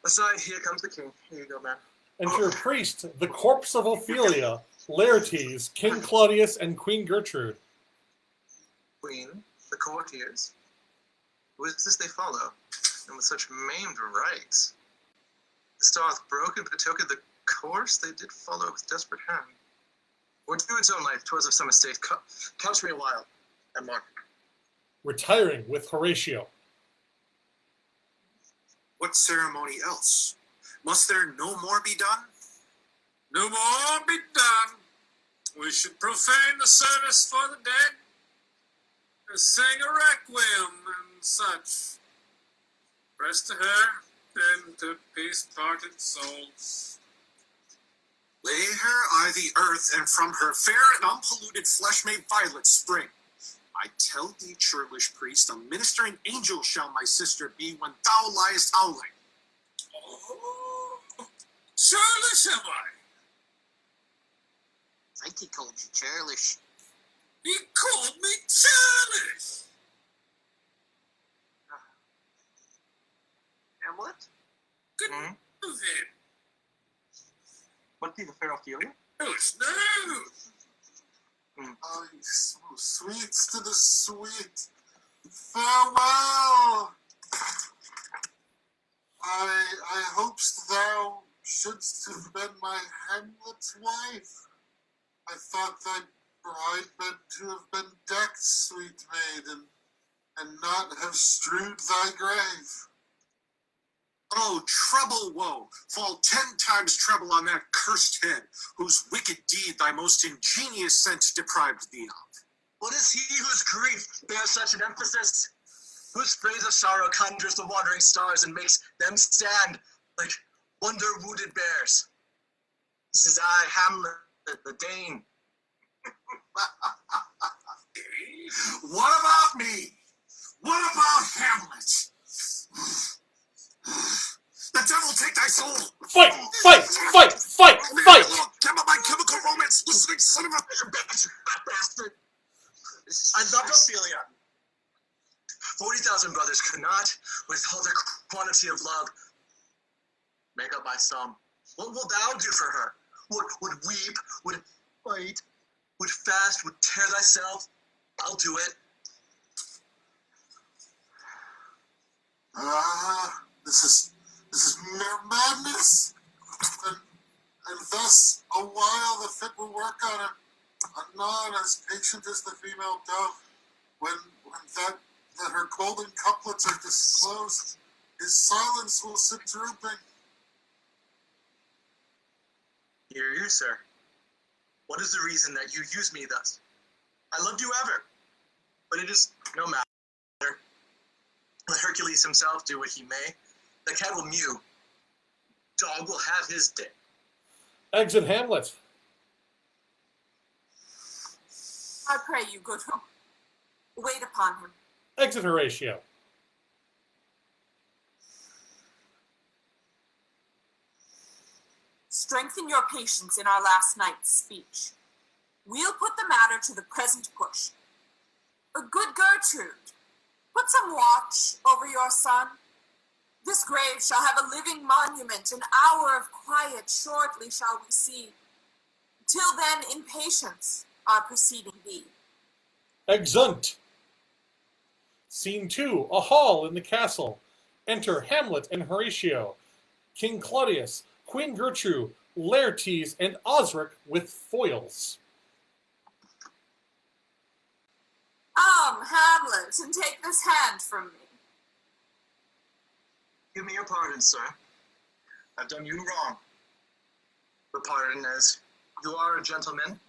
Aside, here comes the king. Here you go, man. Enter a priest, the corpse of Ophelia, Laertes, King Claudius, and Queen Gertrude. Queen, the courtiers. Who is this they follow? And with such maimed rites. The star hath broken betoken the course they did follow with desperate hand. Or do its own life, 'twas of some estate. Couch me a while, and mark. Retiring with Horatio. What ceremony else? Must there no more be done? No more be done. We should profane the service for the dead, and sing a requiem and such. Rest to her, and to peace parted souls. Lay her I the earth, and from her fair and unpolluted flesh may violets spring. I tell thee, churlish priest, a ministering angel shall my sister be when thou liest howling. Oh, churlish am I? I think he called you churlish. He called me churlish. Hamlet? Good of him. Ophelia? Oh, smooth! I so sweet to the sweet. Farewell. I hopest thou shouldst have been my Hamlet's wife. I thought thy bride meant to have been decked, sweet maiden, and not have strewed thy grave. Oh, treble woe! Fall 10 times treble on that cursed head, whose wicked deed thy most ingenious sense deprived thee of. What is he whose grief bears such an emphasis? Whose phrase of sorrow conjures the wandering stars and makes them stand like wonder-wounded bears? This is I, Hamlet, the Dane. What about me? What about Hamlet? The devil take thy soul! Fight! Fight! Fight! Fight! Fight! My chemical romance listening son of a bastard! I love Ophelia. 40,000 brothers could not, with all their quantity of love, make up my sum. What wilt thou do for her? Would weep, would fight, would fast, would tear thyself? I'll do it. This is mere madness. And thus a while the fit will work on him, anon as patient as the female dove. When that her golden couplets are disclosed, his silence will sit drooping. Hear you, sir. What is the reason that you use me thus? I loved you ever, but it is no matter. Let Hercules himself do what he may. The cat will mew. Dog will have his day. Exit Hamlet. I pray you, good home. Wait upon him. Exit Horatio. Strengthen your patience in our last night's speech. We'll put the matter to the present push. A good Gertrude, put some watch over your son. This grave shall have a living monument, an hour of quiet shortly shall we see. Till then, in patience, our proceeding be. Exeunt. Scene 2, a hall in the castle. Enter Hamlet and Horatio, King Claudius, Queen Gertrude, Laertes, and Osric with foils. Hamlet, and take this hand from me. Give me your pardon, sir. I've done you wrong. But pardon, as you are a gentleman,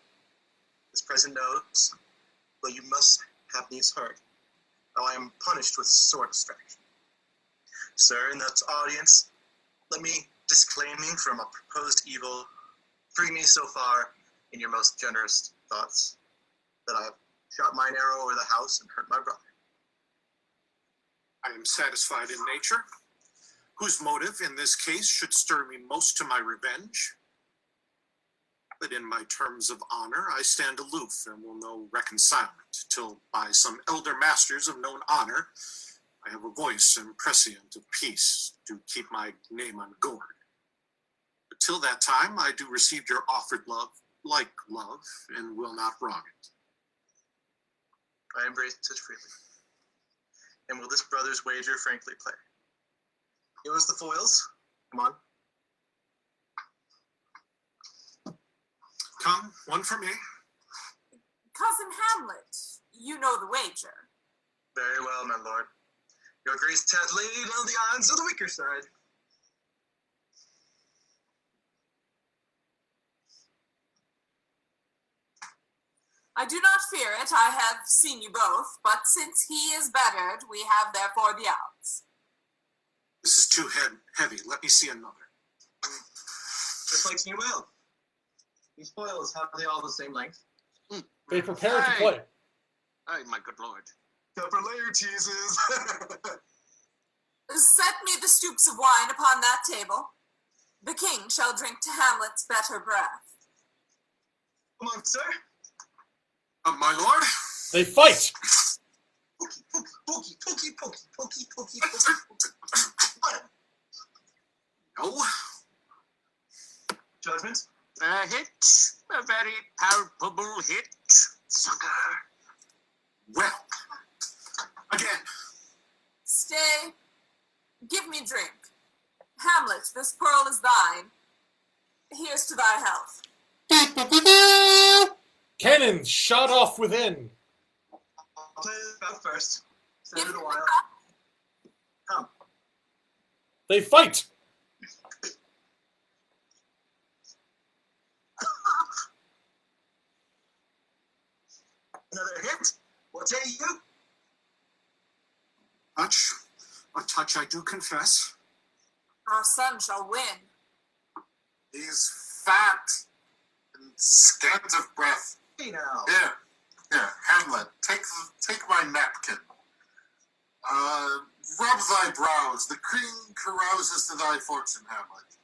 this present knows, but you must have needs heard. Now I am punished with sword distraction. Sir, in that audience, let me, disclaiming from a proposed evil, free me so far in your most generous thoughts that I have shot mine arrow over the house and hurt my brother. I am satisfied in nature, whose motive in this case should stir me most to my revenge. But in my terms of honor, I stand aloof and will know reconcilement, till by some elder masters of known honor, I have a voice and prescient of peace to keep my name ungored. But till that time, I do receive your offered love, like love, and will not wrong it. I embrace it freely. And will this brother's wager frankly play? Yours the foils. Come on. Come, one for me. Cousin Hamlet, you know the wager. Very well, my lord. Your grace hath laid on the odds of the weaker side. I do not fear it. I have seen you both, but since he is bettered, we have therefore the odds. This is too heavy. Let me see another. This likes me well. These foils, have they all the same length? They prepare to play. Aye, my good lord. Go for Laertes. Set me the stoops of wine upon that table. The king shall drink to Hamlet's better breath. Come on, sir. My lord? They fight! Pokey. No. Judgment? Hit this pearl is thine. Here's to thy health. Cannons shot off within. I'll play it out first. Save Give it him a the while. cup. Come. They fight. Another hit. What say you? A touch I do confess. Our son shall win. He's fat and scant of breath. Hey now. Here, Hamlet, take my napkin. Rub thy brows. The cream carouses to thy fortune, Hamlet.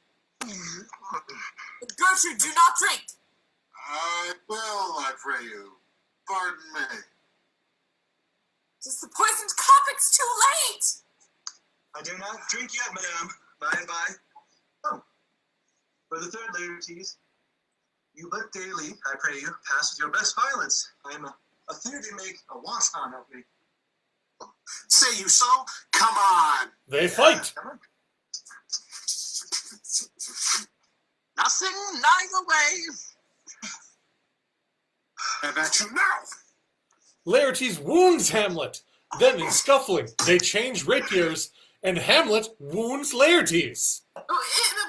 Gertrude, do not drink. I will, I pray you. Pardon me. Tis the poisoned cup. It's too late. I do not drink yet, madame. By and by. Come. For the third Laertes, you but daily, I pray you, pass with your best violence. I am a fear to make a wanton of me. Say you so? Come on. They fight. Come on. Nothing neither way. Have at you now. Laertes wounds Hamlet. Then, in scuffling, they change rapiers, and Hamlet wounds Laertes.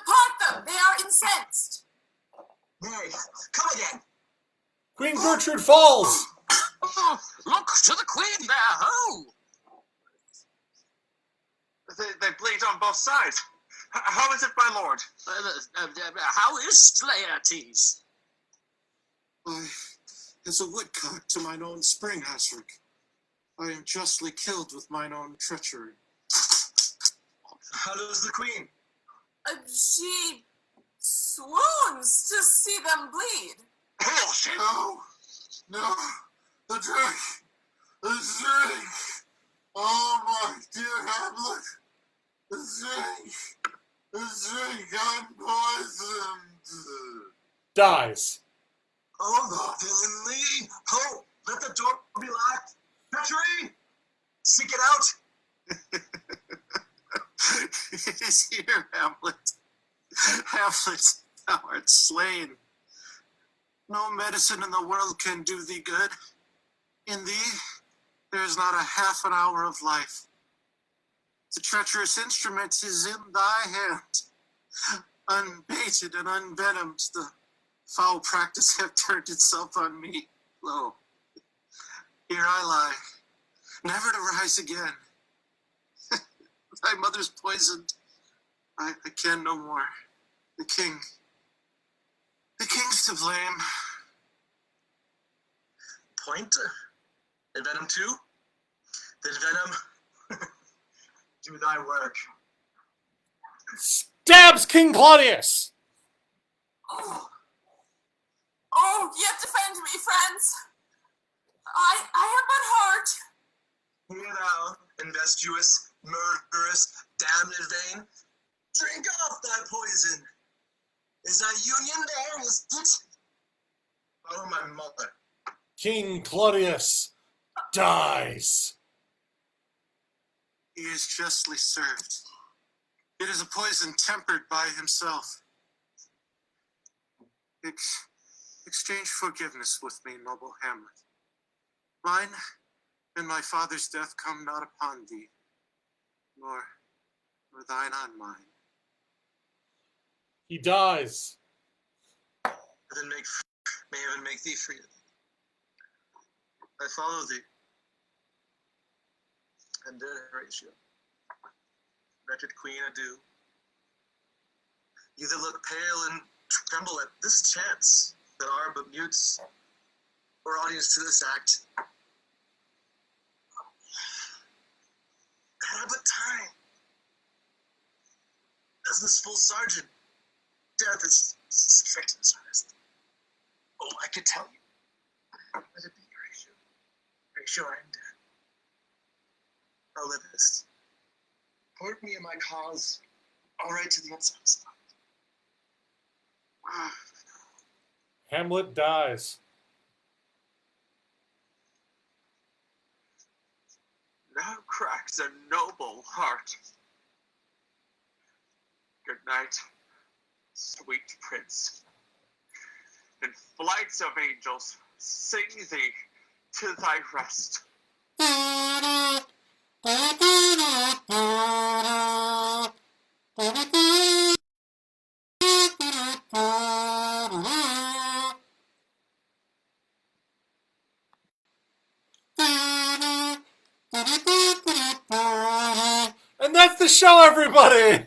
Part them. They are incensed. Nay, come again. Queen Gertrude falls. Oh, look to the queen there, ho! They bleed on both sides. How is it, my lord? How is Laertes? I, as a woodcock to mine own spring, Osric, I am justly killed with mine own treachery. How does the queen? She swoons to see them bleed. Bullshit! No, the drink. Oh my dear Hamlet, the drink, I'm poisoned. Dies. Oh, villainy! Ho! Let the door be locked. Treachery! Seek it out. It is here, Hamlet. Hamlet, thou art slain. No medicine in the world can do thee good. In thee, there is not a half an hour of life. The treacherous instrument is in thy hand. Unbaited and unvenomed, the foul practice hath turned itself on me. Lo, here I lie, never to rise again. Thy mother's poisoned. I can no more. The king's to blame. Point. Envenom too. Then venom, do thy work. Stabs King Claudius. Oh, yet defend me, friends. I have but heart. Hear thou, investuous, murderous, damned vain. Drink off thy poison. Is thy union there? Is it? Follow my mother. King Claudius dies. He is justly served. It is a poison tempered by himself. Exchange forgiveness with me, noble Hamlet. Mine and my father's death come not upon thee, nor thine on mine. He dies. Then may heaven make thee free. I follow thee. And dead Horatio. Wretched queen, adieu. You that look pale and tremble at this chance, that are but mutes, or audience to this act. Had I but time. As this full sergeant, death is strict and honest. Oh, I could tell you. Let it be, Horatio. Horatio, I am dead. Thou livest. Port me in my cause, all right to the unsatisfied. Hamlet dies. Now cracks a noble heart. Good night, sweet prince. And flights of angels, sing thee to thy rest. And that's the show, everybody!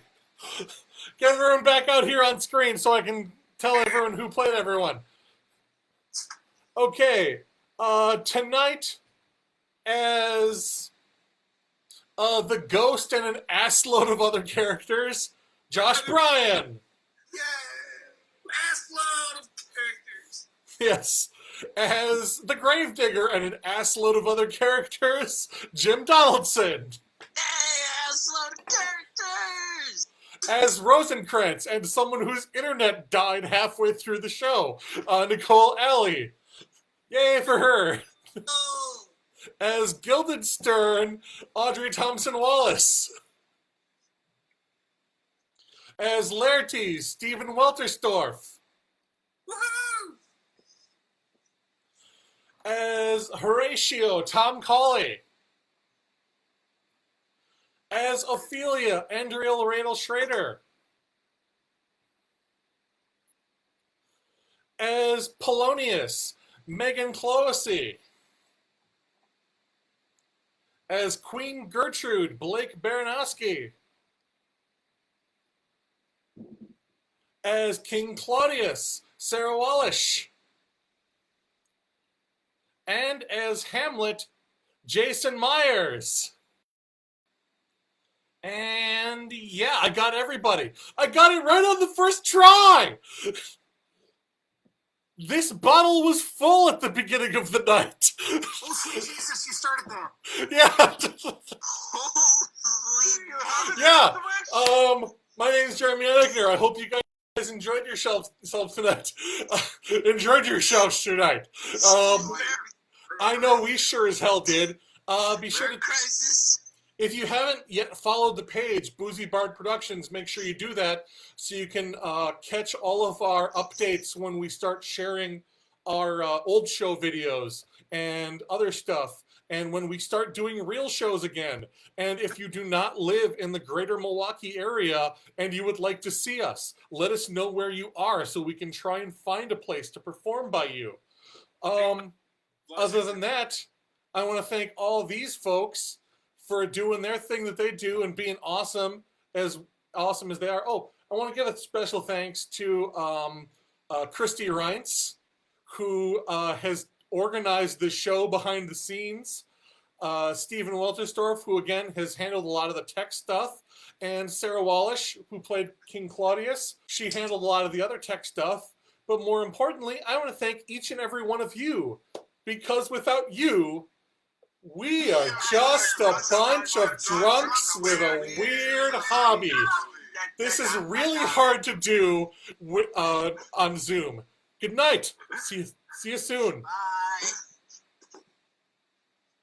Get everyone back out here on screen so I can tell everyone who played everyone. Okay, tonight as the ghost and an assload of other characters, Josh Bryan. Yeah! Assload of characters. Yes. As the Gravedigger and an assload of other characters, Jim Donaldson. Hey, assload of characters! As Rosencratz and someone whose internet died halfway through the show, Nicole Alllee. Yay for her. Oh, As Guildenstern, Audrey Thompson-Wallace. As Laertes, Stephen Wolterstorff. Woohoo! As Horatio, Tom Cauley. As Ophelia, Andrea Roedel-Schroeder. As Polonius, Meaghan Clohessy. As Queen Gertrude, Blake Baranowski. As King Claudius, Sarah Wallish. And as Hamlet, Jason Myers. And yeah, I got everybody. I got it right on the first try! This bottle was full at the beginning of the night. oh sweet Jesus, you started that. Yeah. Holy Yeah. My name is Jeremy Eineichner. I hope you guys enjoyed yourselves tonight. Enjoyed yourselves tonight. I know we sure as hell did. Be sure to... crisis. If you haven't yet followed the page, Boozy Bard Productions, make sure you do that so you can catch all of our updates when we start sharing our old show videos and other stuff, and when we start doing real shows again. And if you do not live in the greater Milwaukee area and you would like to see us, let us know where you are so we can try and find a place to perform by you. Other than that, I want to thank all these folks for doing their thing that they do and being awesome as they are. Oh, I want to give a special thanks to Christy Reintz, who has organized the show behind the scenes. Stephen Wolterstorff, who again has handled a lot of the tech stuff. And Sarah Wallish, who played King Claudius. She handled a lot of the other tech stuff. But more importantly, I want to thank each and every one of you, because without you, we are just a bunch of drunks with a weird hobby. This is really hard to do on Zoom. Good night. See you soon. Bye.